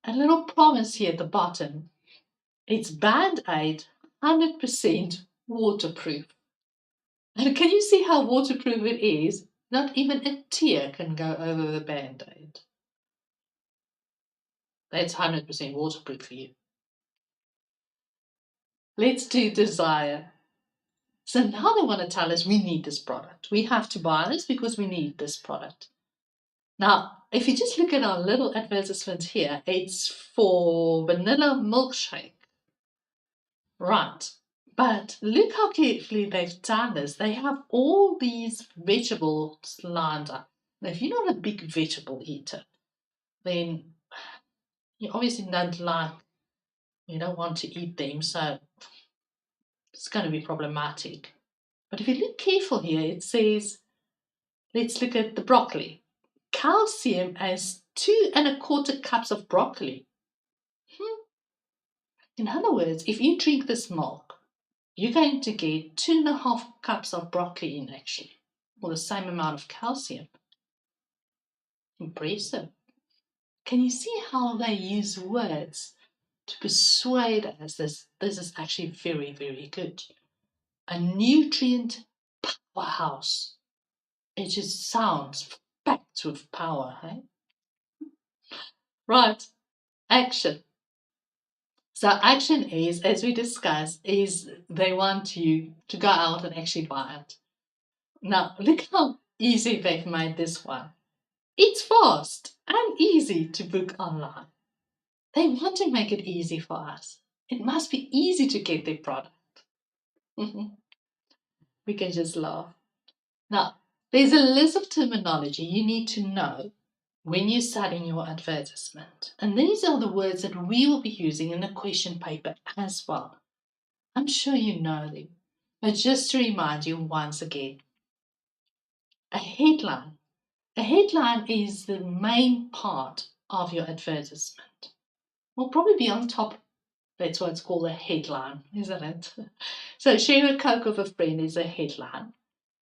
a little promise here at the bottom. It's Band-Aid 100% waterproof. And can you see how waterproof it is? Not even a tear can go over the Band-Aid. That's 100% waterproof for you. Let's do desire. So now they want to tell us we need this product. We have to buy this because we need this product. Now, if you just look at our little advertisement here, it's for vanilla milkshake. Right. But look how carefully they've done this. They have all these vegetables lined up. Now, if you're not a big vegetable eater, then you obviously you don't want to eat them, so it's going to be problematic. But if you look careful here, it says, let's look at the broccoli. Calcium as 2¼ cups of broccoli. In other words, if you drink this milk, you're going to get 2½ cups of broccoli in actually, or the same amount of calcium. Impressive. Can you see how they use words to persuade us this is actually very, very good? A nutrient powerhouse. It just sounds packed with power, hey? Right, action. So action is, as we discussed, is they want you to go out and actually buy it. Now, look how easy they've made this one. It's fast and easy to book online. They want to make it easy for us. It must be easy to get their product. We can just laugh. Now, there's a list of terminology you need to know when you're studying your advertisement. And these are the words that we will be using in the question paper as well. I'm sure you know them. But just to remind you once again, a headline. A headline is the main part of your advertisement. Will probably be on top. That's why it's called a headline, isn't it? So share a Coke with a friend is a headline.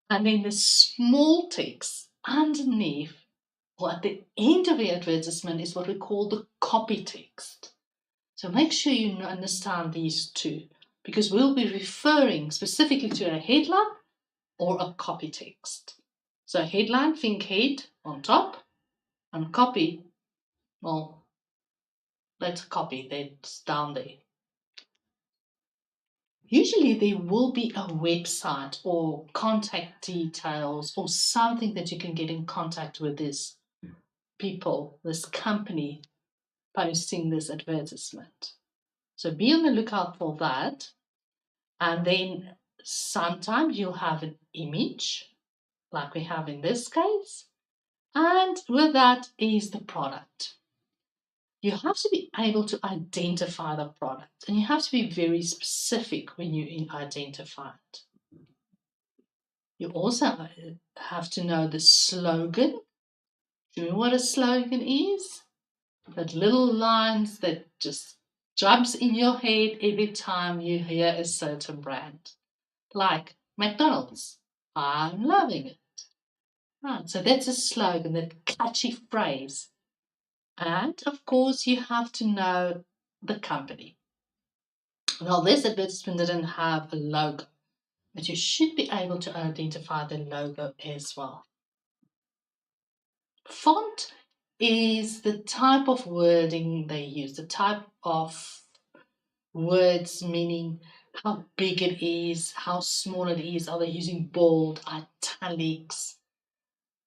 And then the small text underneath or at the end of the advertisement is what we call the copy text. So make sure you understand these two, because we'll be referring specifically to a headline or a copy text. So headline, think head on top, and copy, well, let's copy, that's down there. Usually there will be a website or contact details or something that you can get in contact with this people, this company posting this advertisement. So be on the lookout for that. And then sometimes you'll have an image, like we have in this case. And with that is the product. You have to be able to identify the product, and you have to be very specific when you identify it. You also have to know the slogan. Do you know what a slogan is? That little lines that just jumps in your head every time you hear a certain brand. Like McDonald's, I'm loving it. Right, so that's a slogan, that catchy phrase. And of course, you have to know the company. Now, this advertisement didn't have a logo, but you should be able to identify the logo as well. Font is the type of wording they use, the type of words, meaning how big it is, how small it is. Are they using bold, italics?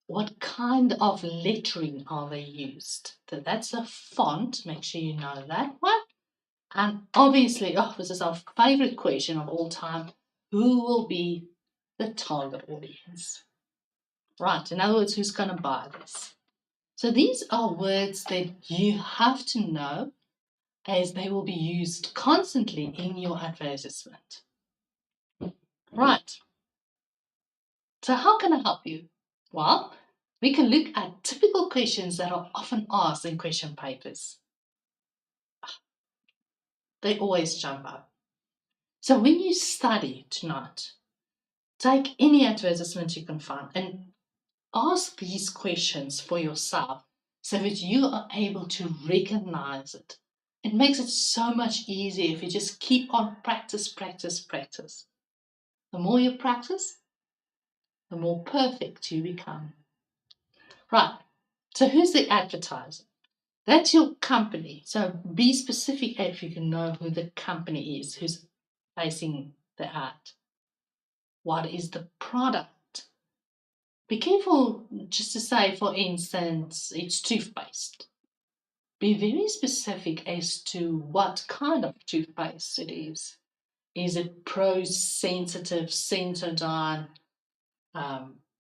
What kind of lettering are they used? So that's a font. Make sure you know that one. And obviously, this is our favorite question of all time. Who will be the target audience? Right, in other words, who's going to buy this? So these are words that you have to know as they will be used constantly in your advertisement. Right, so how can I help you? Well, we can look at typical questions that are often asked in question papers. They always jump up. So when you study tonight, take any advertisement you can find and ask these questions for yourself so that you are able to recognize it. It makes it so much easier if you just keep on practice, practice, practice. The more you practice, the more perfect you become. Right, so who's the advertiser? That's your company. So be specific if you can know who the company is, who's placing the ad. What is the product? Be careful just to say, for instance, it's toothpaste. Be very specific as to what kind of toothpaste it is. Is it pro-sensitive, Sensodyne,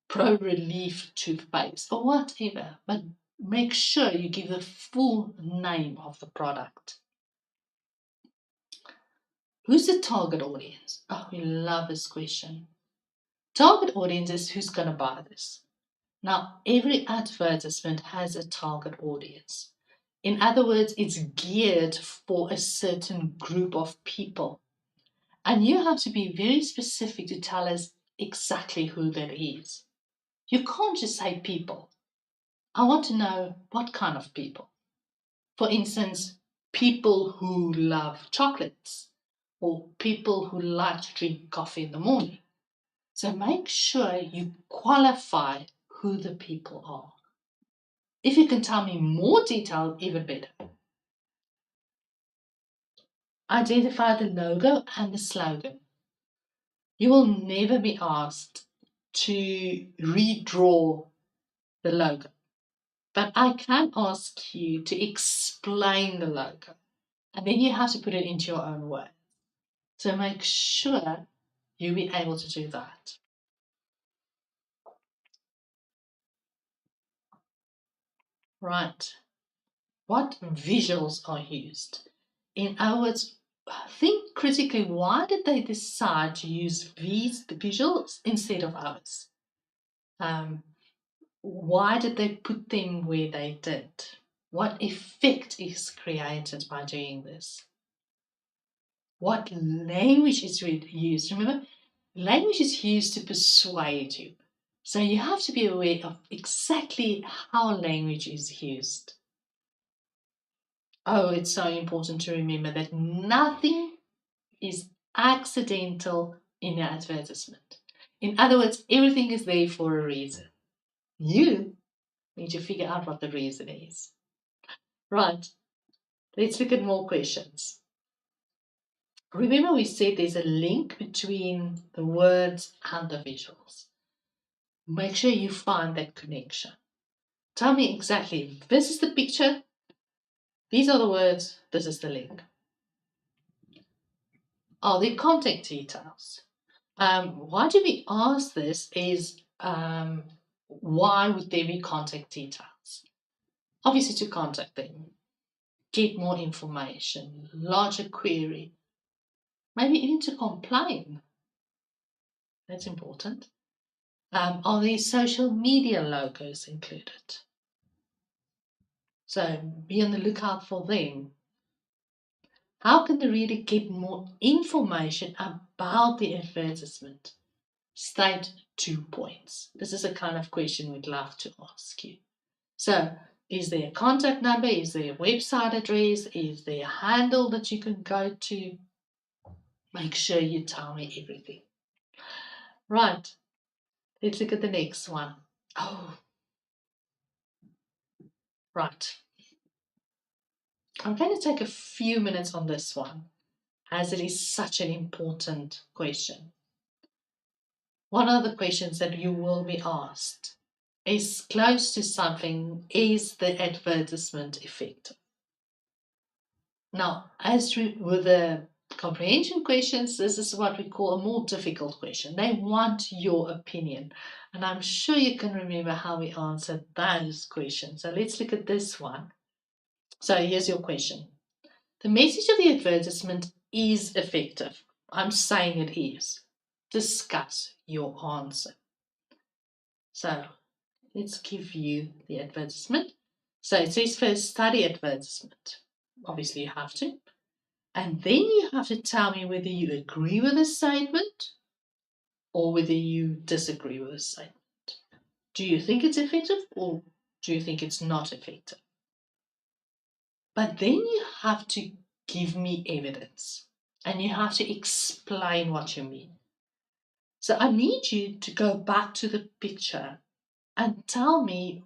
pro-relief toothpaste, or whatever? But make sure you give the full name of the product. Who's the target audience? Oh, we love this question. Target audience is who's going to buy this. Now, every advertisement has a target audience. In other words, it's geared for a certain group of people. And you have to be very specific to tell us exactly who that is. You can't just say people. I want to know what kind of people. For instance, people who love chocolates or people who like to drink coffee in the morning. So make sure you qualify who the people are. If you can tell me more detail, even better. Identify the logo and the slogan. You will never be asked to redraw the logo, but I can ask you to explain the logo, and then you have to put it into your own words. So make sure you'll be able to do that. Right. What visuals are used? In other words, think critically, why did they decide to use these visuals instead of others? Why did they put them where they did? What effect is created by doing this? What language is used? Remember, language is used to persuade you. So you have to be aware of exactly how language is used. Oh, it's so important to remember that nothing is accidental in your advertisement. In other words, everything is there for a reason. You need to figure out what the reason is. Right, let's look at more questions. Remember we said there's a link between the words and the visuals. Make sure you find that connection. Tell me exactly, this is the picture, these are the words, this is the link. Are there contact details? Why do we ask this is, why would there be contact details? Obviously to contact them, get more information, lodge a query, maybe even to complain. That's important. Are there social media logos included? So be on the lookout for them. How can the reader get more information about the advertisement? State 2 points. This is a kind of question we'd love to ask you. So, is there a contact number? Is there a website address? Is there a handle that you can go to? Make sure you tell me everything. Right, let's look at the next one. Oh, right. I'm going to take a few minutes on this one. as it is such an important question. One of the questions that you will be asked is close to something, is the advertisement effective? Now, as with the comprehension questions, this is what we call a more difficult question. They want your opinion. And I'm sure you can remember how we answered those questions. So let's look at this one. So here's your question. The message of the advertisement is effective. I'm saying it is. Discuss your answer. So let's give you the advertisement. So it says first, study advertisement. Obviously, you have to. And then you have to tell me whether you agree with the statement or whether you disagree with the statement. Do you think it's effective or do you think it's not effective? But then you have to give me evidence and you have to explain what you mean. So I need you to go back to the picture and tell me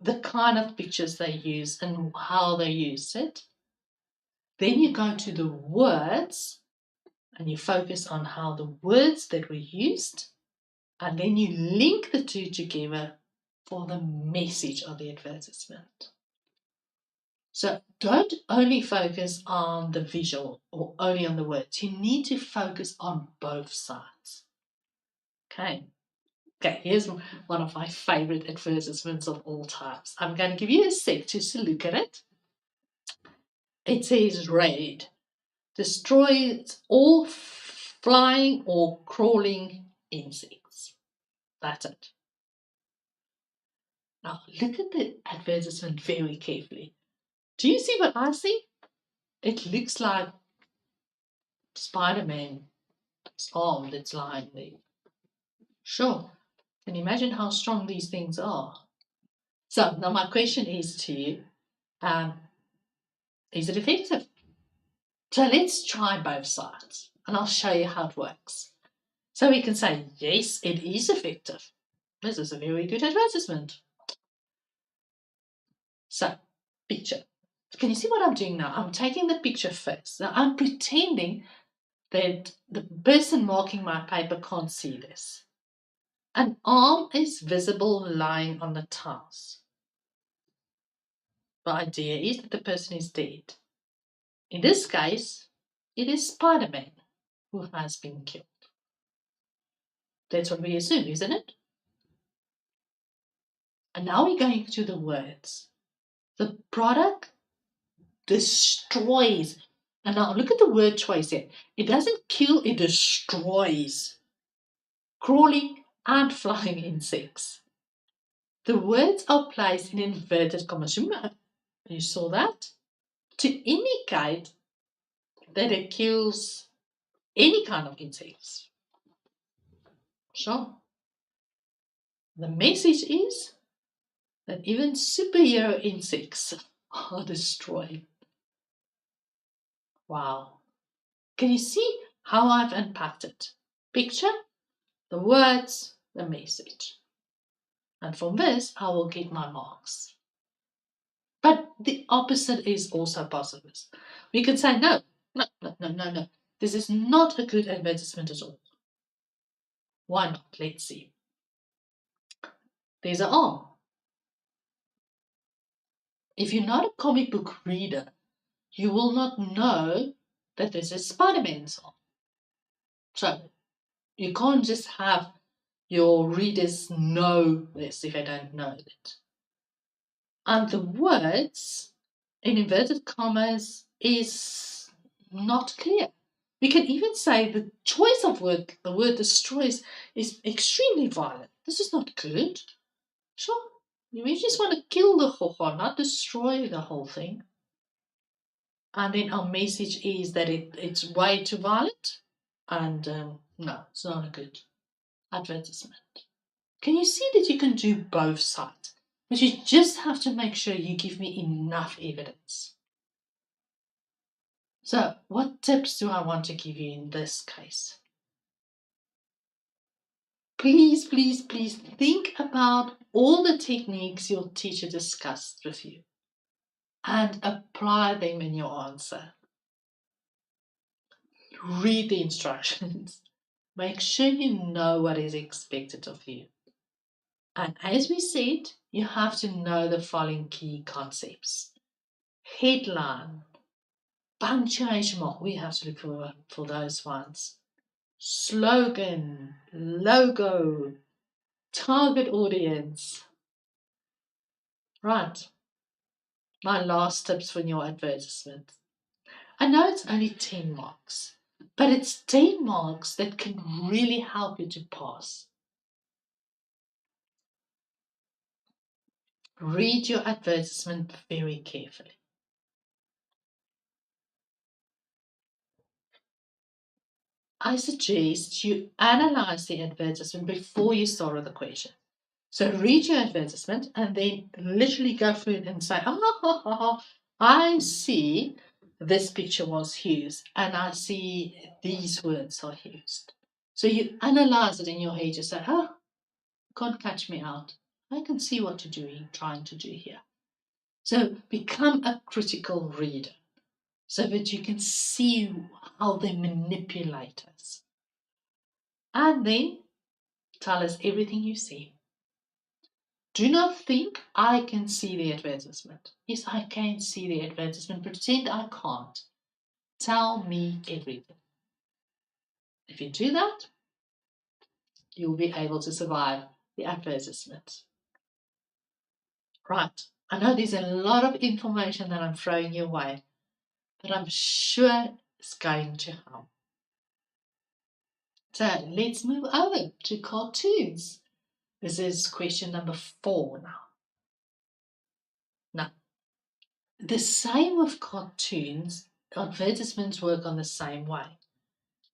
the kind of pictures they use and how they use it. Then you go to the words and you focus on how the words that were used, and then you link the two together for the message of the advertisement. So don't only focus on the visual or only on the words. You need to focus on both sides. Okay, here's one of my favorite advertisements of all times. I'm going to give you a sec just to look at it. It says raid. Destroys all flying or crawling insects. That's it. Now look at the advertisement very carefully. Do you see what I see? It looks like Spider-Man. It's armed, it's lying there. Sure. Can you imagine how strong these things are? So now my question is to you, is it effective? So let's try both sides and I'll show you how it works. So we can say, yes, it is effective. This is a very good advertisement. So, picture. Can you see what I'm doing now? I'm taking the picture first. Now I'm pretending that the person marking my paper can't see this. An arm is visible lying on the tiles. The idea is that the person is dead. In this case, it is Spider-Man who has been killed. That's what we assume, isn't it? And now we're going to the words. The product destroys. And now look at the word choice here. It doesn't kill, it destroys crawling and flying insects. The words are placed in inverted commas. You saw that? To indicate that it kills any kind of insects. Sure. The message is that even superhero insects are destroyed. Wow. Can you see how I've unpacked it? Picture, the words, the message. And from this, I will get my marks. But the opposite is also possible. We could say, no. This is not a good advertisement at all. Why not? Let's see. There's an arm. If you're not a comic book reader, you will not know that this is Spider-Man's arm. So you can't just have your readers know this if they don't know it. And the words in inverted commas is not clear. We can even say the choice of word, the word destroys, is extremely violent. This is not good. Sure, we just want to kill the hoho, not destroy the whole thing. And then our message is that it's way too violent. And no, it's not a good advertisement. Can you see that you can do both sides? But you just have to make sure you give me enough evidence. So, what tips do I want to give you in this case? Please, please, please think about all the techniques your teacher discussed with you and apply them in your answer. read the instructions. Make sure you know what is expected of you. And as we said, you have to know the following key concepts. Headline, punctuation mark, we have to look for those ones. Slogan, logo, target audience. Right, my last tips for your advertisement. I know it's only 10 marks, but it's 10 marks that can really help you to pass. Read your advertisement very carefully. I suggest you analyze the advertisement before you start with the question. So read your advertisement and then literally go through it and say, I see this picture was used and I see these words are used. So you analyze it in your head. You say, can't catch me out. I can see what you're doing, trying to do here. So become a critical reader so that you can see how they manipulate us. And then tell us everything you see. Do not think I can see the advertisement. Yes, I can see the advertisement. Pretend I can't. Tell me everything. If you do that, you'll be able to survive the advertisement. Right. I know there's a lot of information that I'm throwing your way, but I'm sure it's going to help. So let's move over to cartoons. This is question number 4 now. Now, the same with cartoons, advertisements work on the same way.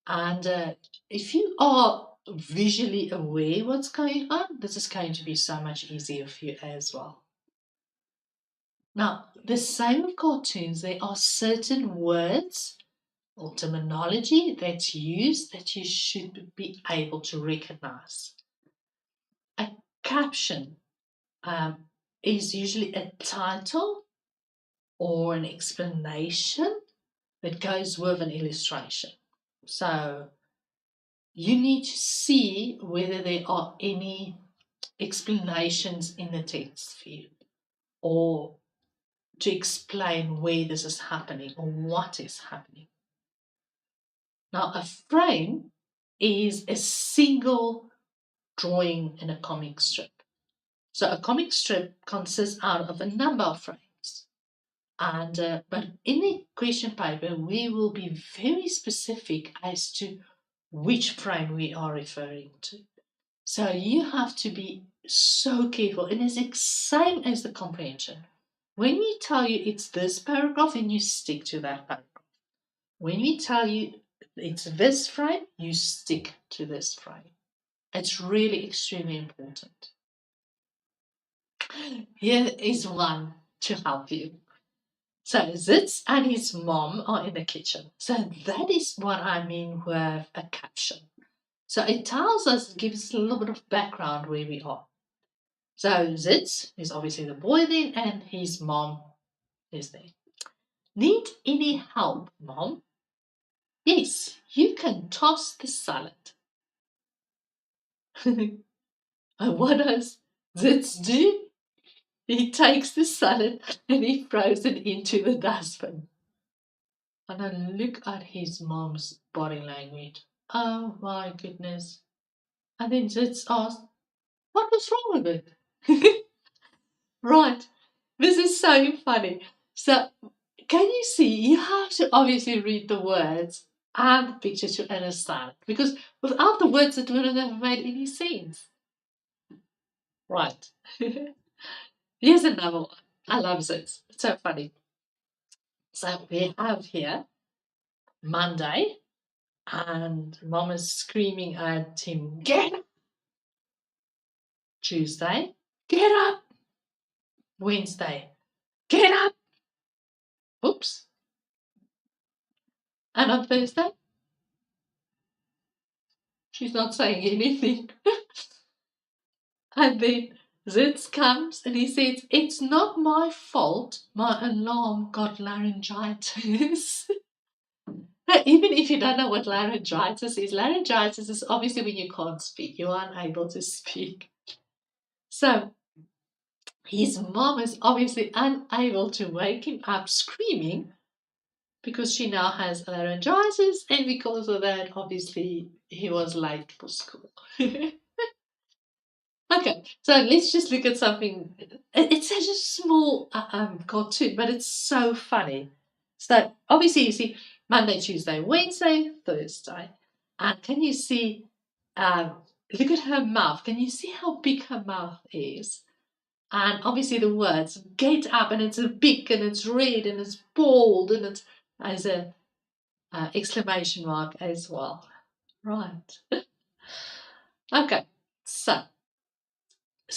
And if you are visually aware what's going on, this is going to be so much easier for you as well. Now, the same with cartoons, there are certain words or terminology that's used that you should be able to recognize. A caption is usually a title or an explanation that goes with an illustration. So you need to see whether there are any explanations in the text for you, or to explain where this is happening or what is happening. Now, a frame is a single drawing in a comic strip. So a comic strip consists out of a number of frames. But in the question paper, we will be very specific as to which frame we are referring to. So you have to be so careful. And it's the same as the comprehension. When we tell you it's this paragraph, then you stick to that paragraph. When we tell you it's this frame, you stick to this frame. It's really extremely important. Here is one to help you. So Zitz and his mom are in the kitchen. So that is what I mean with a caption. So it tells us, gives us a little bit of background where we are. So Zitz is obviously the boy then, and his mom is there. Need any help, Mom? Yes, you can toss the salad. And what does Zitz do? He takes the salad and he throws it into the dustbin. And I look at his mom's body language. Oh my goodness. And then Zitz asks, what was wrong with it? Right. This is so funny. So, can you see? You have to obviously read the words and the picture to understand. Because without the words, it wouldn't have made any sense. Right. Here's another one. I love this. It's so funny. So, we have here Monday, and Mom is screaming at him, get up! Tuesday, get up! Wednesday, get up! Oops. And on Thursday, she's not saying anything. And then Zitz comes and he says, it's not my fault my alarm got laryngitis. Even if you don't know what laryngitis is obviously when you can't speak, you are unable to speak. So his mom is obviously unable to wake him up screaming because she now has laryngitis, and because of that, obviously, he was late for school. Okay, so let's just look at something. It's such a small cartoon, but it's so funny. So obviously, you see Monday, Tuesday, Wednesday, Thursday, and can you see? Look at her mouth. Can you see how big her mouth is? And obviously, the words "get up" and it's a big and it's red and it's bold and it has a exclamation mark as well. Right. Okay. So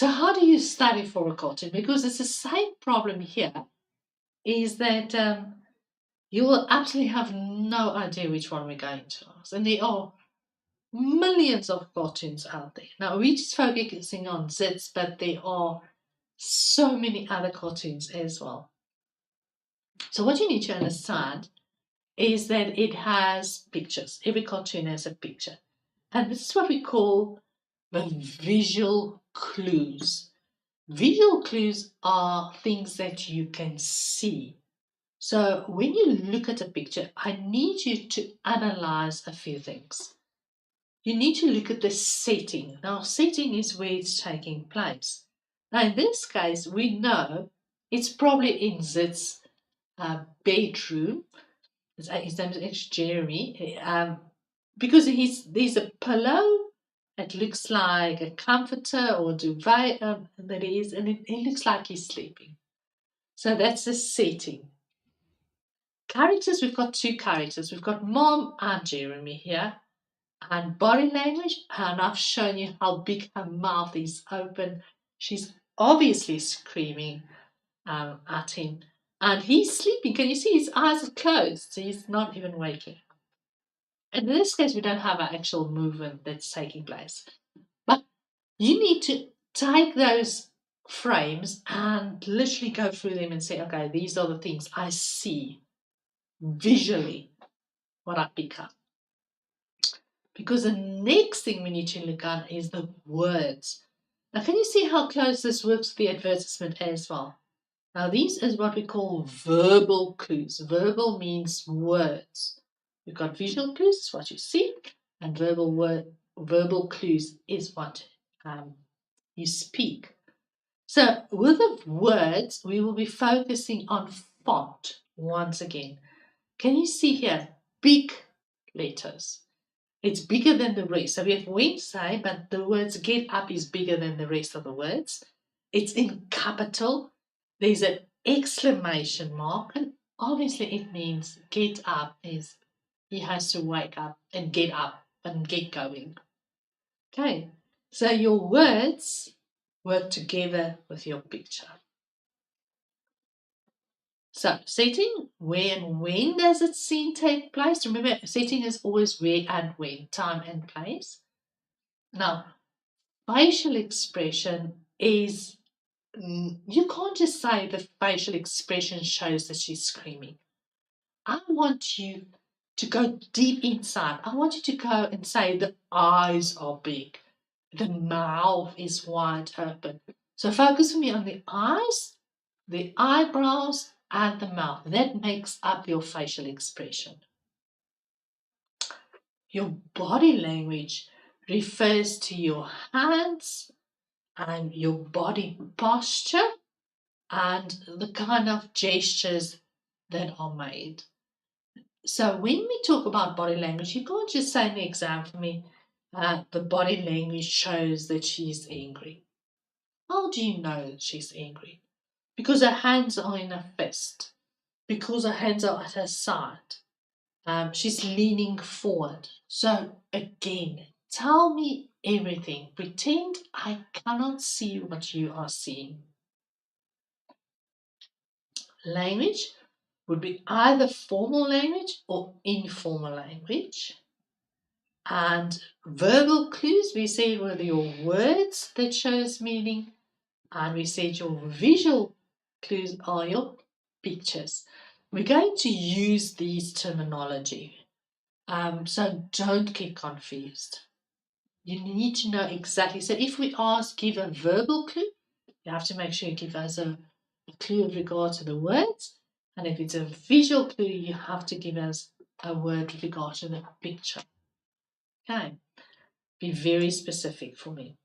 how do you study for a cartoon? Because it's the same problem here, is that you will absolutely have no idea which one we're going to ask. And there are millions of cartoons out there. Now, we're just focusing on zits, but there are so many other cartoons as well. So what you need to understand is that it has pictures. Every cartoon has a picture. And this is what we call the visual clues. Visual clues are things that you can see. So when you look at a picture, I need you to analyze a few things. You need to look at the setting. Now, setting is where it's taking place. Now, in this case, we know it's probably in Zit's bedroom. His name is actually Jeremy. Because there's a pillow. It looks like a comforter or duvet that he is, and it looks like he's sleeping. So that's the setting. Characters, we've got two characters. We've got Mom and Jeremy here. And body language, and I've shown you how big her mouth is open. She's obviously screaming at him. And he's sleeping. Can you see his eyes are closed? So he's not even waking. And in this case, we don't have an actual movement that's taking place. But you need to take those frames and literally go through them and say, okay, these are the things I see visually what I pick up. Because the next thing we need to look at is the words. Now, can you see how close this works with the advertisement as well? Now, these is what we call verbal clues. Verbal means words. We've got visual clues, is what you see, and verbal clues is what you speak. So, with the words, we will be focusing on font once again. Can you see here? Big letters. It's bigger than the rest. So we have Wednesday, but the words get up is bigger than the rest of the words. It's in capital. There's an exclamation mark, and obviously it means get up is he has to wake up and get up and get going. Okay, so your words work together with your picture. So setting, where and when does it scene take place? Remember, setting is always where and when, time and place. Now, facial expression is, you can't just say the facial expression shows that she's screaming. I want you to go deep inside. I want you to go and say the eyes are big, the mouth is wide open. So focus for me on the eyes, the eyebrows, and the mouth. That makes up your facial expression. Your body language refers to your hands and your body posture and the kind of gestures that are made. So when we talk about body language, you can't just say in the exam for me, the body language shows that she's angry. How do you know she's angry? Because her hands are in a fist, because her hands are at her side. She's leaning forward. So again, tell me everything. Pretend I cannot see what you are seeing. Language would be either formal language or informal language. And verbal clues, we said, were your words that shows meaning. And we said your visual clues are your pictures. We're going to use these terminology. So don't get confused. You need to know exactly. So if we ask, give a verbal clue, you have to make sure you give us a clue with regard to the words. And if it's a visual clue, you have to give us a word with regard to the picture. Okay. Be very specific for me.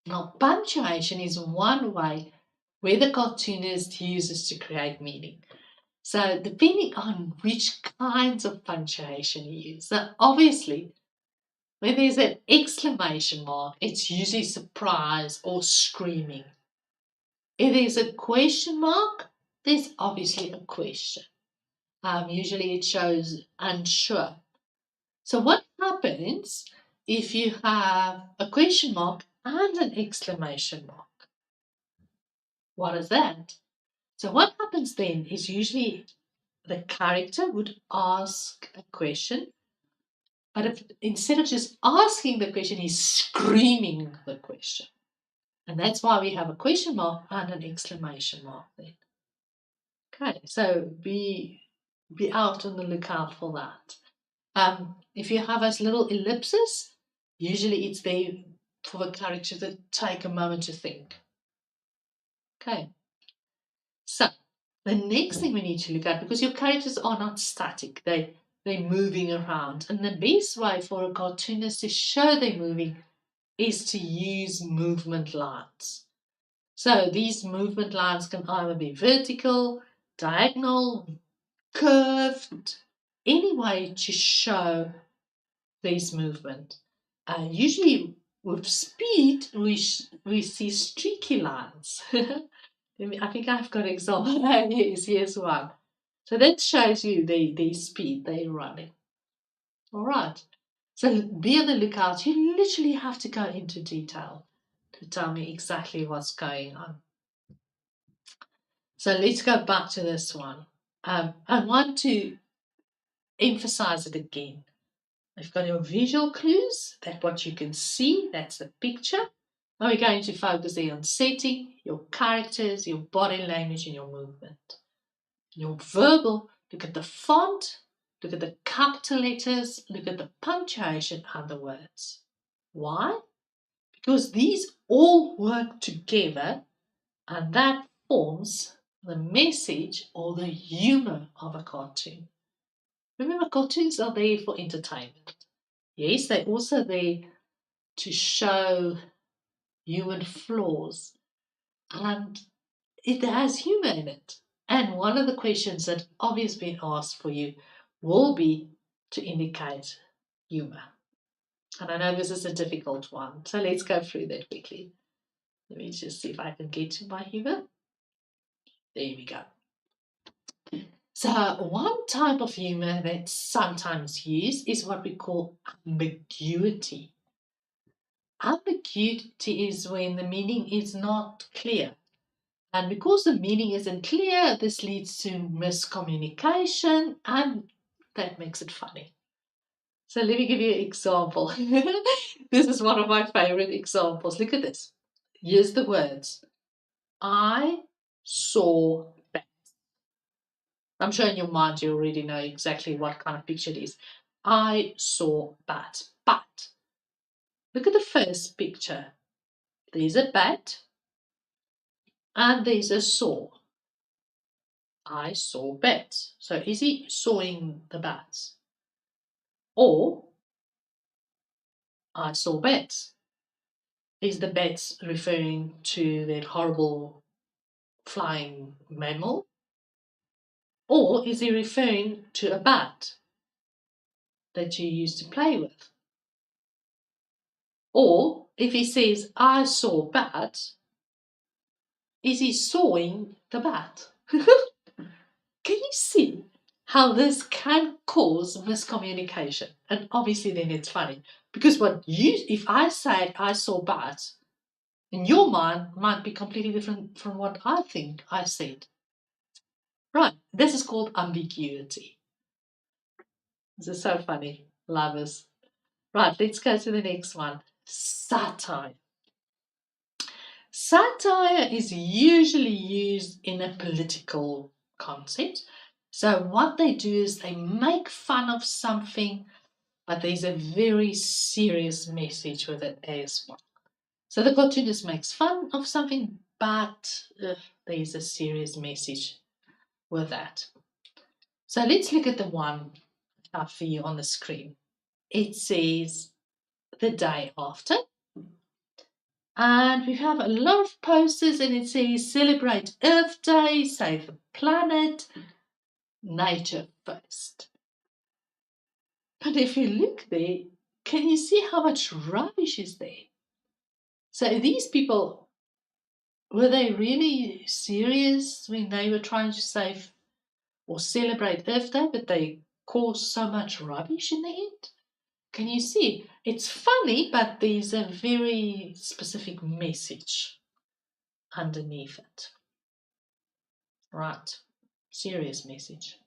Now, punctuation is one way where the cartoonist uses to create meaning. So, depending on which kinds of punctuation you use. So, obviously, when there's an exclamation mark, it's usually surprise or screaming. If there's a question mark, there's obviously a question. Usually it shows unsure. So what happens if you have a question mark and an exclamation mark? What is that? So what happens then is usually the character would ask a question, but if, instead of just asking the question, he's screaming the question. And that's why we have a question mark and an exclamation mark then. Okay, so be out on the lookout for that. If you have those little ellipses, usually it's there for the character to take a moment to think. Okay, so the next thing we need to look at, because your characters are not static, they're moving around, and the best way for a cartoonist to show they're moving is to use movement lines. So these movement lines can either be vertical, diagonal, curved, any way to show this movement. Usually with speed, we see streaky lines. I think I've got an example. Yes, here's one. So that shows you the speed they're running. All right. So be on the lookout. You literally have to go into detail to tell me exactly what's going on. So let's go back to this one. I want to emphasize it again. You've got your visual clues, that's what you can see, that's the picture. Now we're going to focus there on setting, your characters, your body language, and your movement. Your verbal, look at the font, look at the capital letters, look at the punctuation and the words. Why? Because these all work together and that forms the message or the humor of a cartoon. Remember, cartoons are there for entertainment. Yes, they're also there to show human flaws, and it has humor in it. And one of the questions that obviously been asked for you will be to indicate humor. And I know this is a difficult one, so let's go through that quickly. Let me just see if I can get to my humor. There we go. So one type of humor that's sometimes used is what we call ambiguity. Ambiguity is when the meaning is not clear. And because the meaning isn't clear, this leads to miscommunication and that makes it funny. So let me give you an example. This is one of my favorite examples. Look at this. Here's the words. I saw bats. I'm sure in your mind you already know exactly what kind of picture it is. I saw bats. But look at the first picture. There's a bat and there's a saw. I saw bats. So is he sawing the bats? Or I saw bats. Is the bats referring to that horrible flying mammal? Or is he referring to a bat that you used to play with? Or if he says, I saw bats, is he sawing the bat? Can you see how this can cause miscommunication? And obviously then it's funny. Because if I said I saw bats, in your mind might be completely different from what I think I said. Right, this is called ambiguity. This is so funny, lovers. Right, let's go to the next one. Satire. Satire is usually used in a political context. So what they do is they make fun of something, but there's a very serious message with it as well. So the cartoonist makes fun of something, but there's a serious message with that. So let's look at the one up for you on the screen. It says the day after. And we have a lot of posters and it says celebrate Earth Day, save the planet, nature first. But if you look there, can you see how much rubbish is there? So these people, were they really serious when they were trying to save or celebrate Earth Day, but they caused so much rubbish in the end? Can you see? It's funny, but there's a very specific message underneath it. Right. Serious message.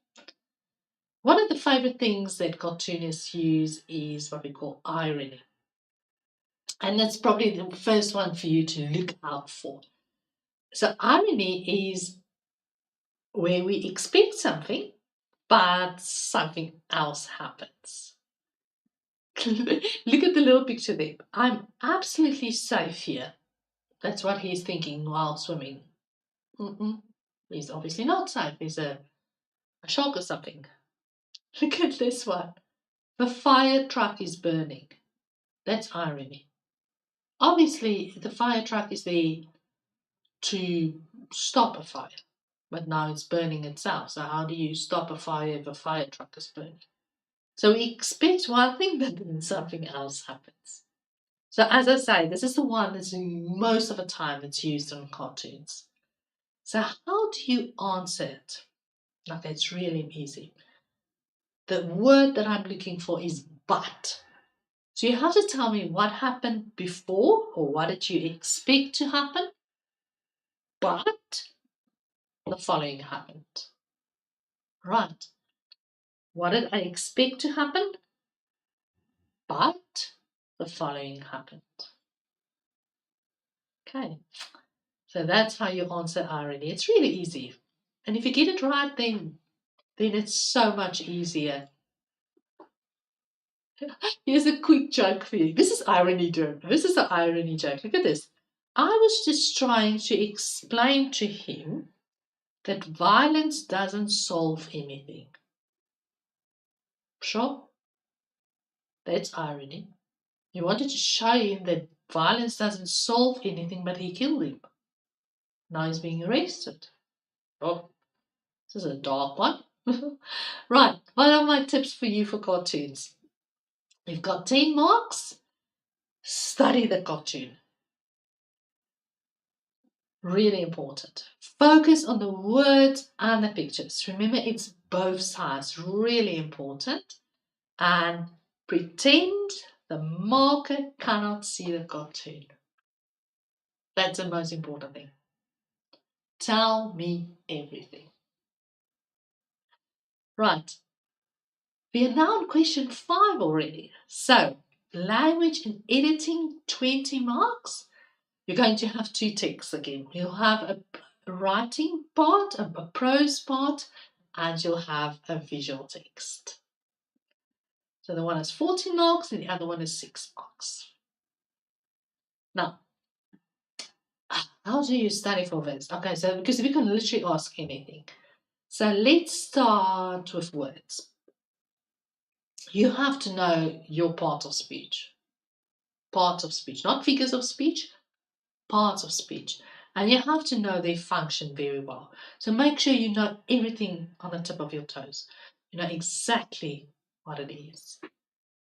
One of the favorite things that cartoonists use is what we call irony. And that's probably the first one for you to look out for. So irony is where we expect something, but something else happens. Look at the little picture there. I'm absolutely safe here. That's what he's thinking while swimming. He's obviously not safe. There's a shark or something. Look at this one. The fire truck is burning. That's irony. Obviously, the fire truck is there to stop a fire, but now it's burning itself. So how do you stop a fire if a fire truck is burning? So we expect one thing, but then something else happens. So as I say, this is the one that's most of the time it's used in cartoons. So how do you answer it? Okay, it's really easy. The word that I'm looking for is but. So you have to tell me what happened before or what did you expect to happen, but the following happened. Right. What did I expect to happen, but the following happened. Okay. So that's how you answer irony. It's really easy. And if you get it right, then it's so much easier. Here's a quick joke for you. This is irony joke. This is an irony joke. Look at this. I was just trying to explain to him that violence doesn't solve anything. Sure, that's irony. You wanted to show him that violence doesn't solve anything, but he killed him. Now he's being arrested. Oh, this is a dark one. Right, what are my tips for you for cartoons? You've got 10 marks. Study the cartoon. Really important. Focus on the words and the pictures. Remember, it's both sides. Really important. And pretend the marker cannot see the cartoon. That's the most important thing. Tell me everything. Right. We are now on question 5 already. So, language and editing, 20 marks. You're going to have 2 ticks again. You'll have a writing part, a prose part, and you'll have a visual text. So the one is 14 marks and the other one is 6 marks. Now, how do you study for this? Okay, so because we can literally ask anything. So let's start with words. You have to know your part of speech. Parts of speech, not figures of speech, parts of speech. And you have to know their function very well. So make sure you know everything on the tip of your toes. You know exactly what it is.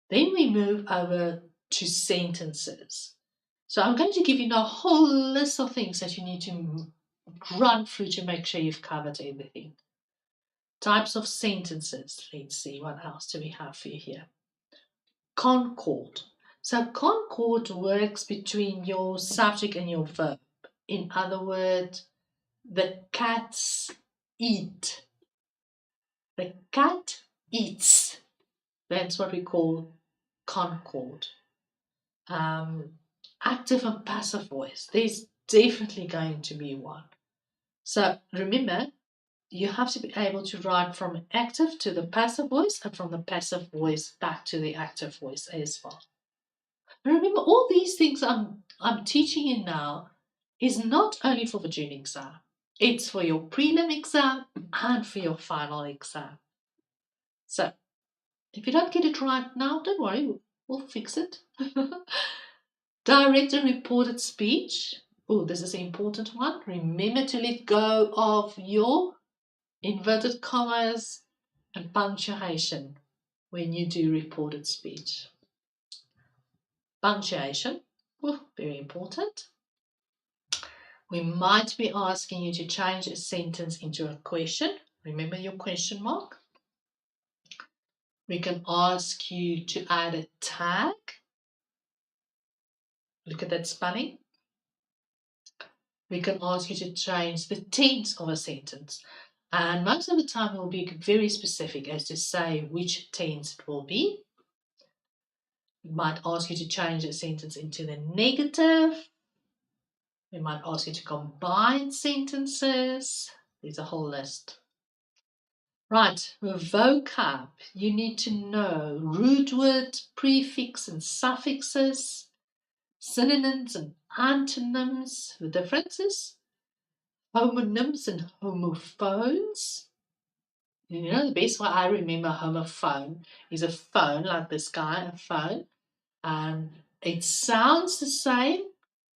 Then we move over to sentences. So I'm going to give you now a whole list of things that you need to run through to make sure you've covered everything. Types of sentences. Let's see, what else do we have for you here? Concord. So concord works between your subject and your verb. In other words, the cats eat. The cat eats. That's what we call concord. Active and passive voice. There's definitely going to be one. So remember, you have to be able to write from active to the passive voice and from the passive voice back to the active voice as well. And remember, all these things I'm teaching you now is not only for the June exam. It's for your prelim exam and for your final exam. So if you don't get it right now, don't worry, we'll fix it. Direct and reported speech. Oh, this is an important one. Remember to let go of your inverted commas and punctuation when you do reported speech. Punctuation, very important. We might be asking you to change a sentence into a question. Remember your question mark. We can ask you to add a tag. Look at that spelling. We can ask you to change the tense of a sentence. And most of the time we'll be very specific as to say which tense it will be. We might ask you to change a sentence into the negative. We might ask you to combine sentences. There's a whole list. Right, vocab. You need to know root word, prefix and suffixes, synonyms and antonyms, the differences, homonyms and homophones. You know, the best way I remember homophone is a phone, like this guy, a phone. And it sounds the same,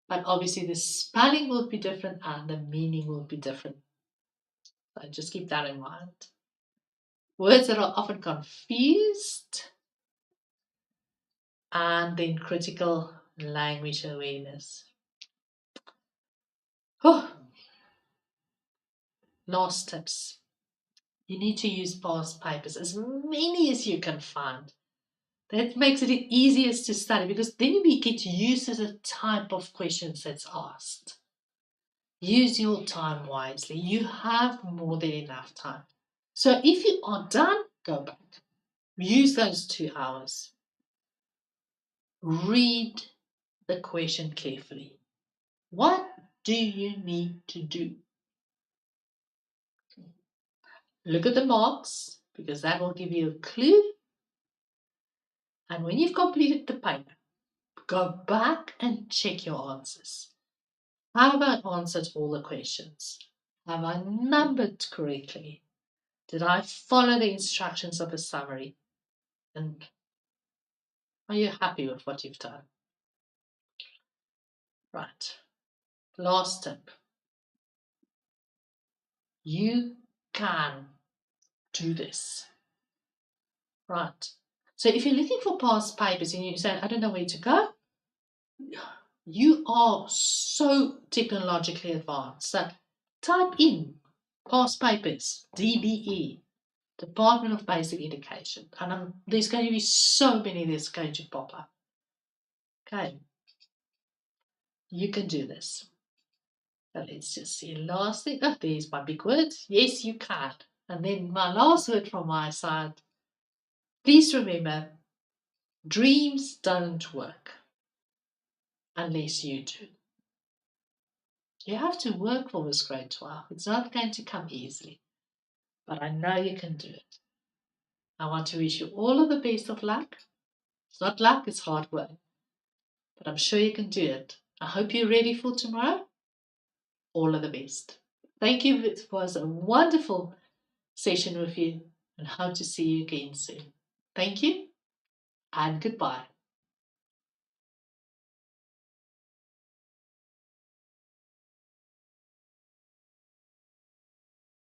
but obviously the spelling will be different and the meaning will be different. So just keep that in mind. Words that are often confused, and then critical language awareness. Oh, last tips. You need to use past papers, as many as you can find. That makes it the easiest to study because then we get used to the type of questions that's asked. Use your time wisely. You have more than enough time. So if you are done, go back. Use those 2 hours. Read the question carefully. What do you need to do? Look at the marks because that will give you a clue. And when you've completed the paper, go back and check your answers. Have I answered all the questions? Have I numbered correctly? Did I follow the instructions of the summary? And are you happy with what you've done? Right. Last tip. You can do this. Right. So if you're looking for past papers and you say, I don't know where to go, you are so technologically advanced. So type in past papers, DBE, Department of Basic Education. And there's going to be so many that's going to pop up. Okay. You can do this. So let's just see. Last thing. Oh, there's my big word. Yes, you can. And then my last word from my side. Please remember, dreams don't work unless you do. You have to work for this grade 12. It's not going to come easily. But I know you can do it. I want to wish you all of the best of luck. It's not luck, it's hard work. But I'm sure you can do it. I hope you're ready for tomorrow. All of the best. Thank you. It was a wonderful session with you and hope to see you again soon. Thank you and goodbye.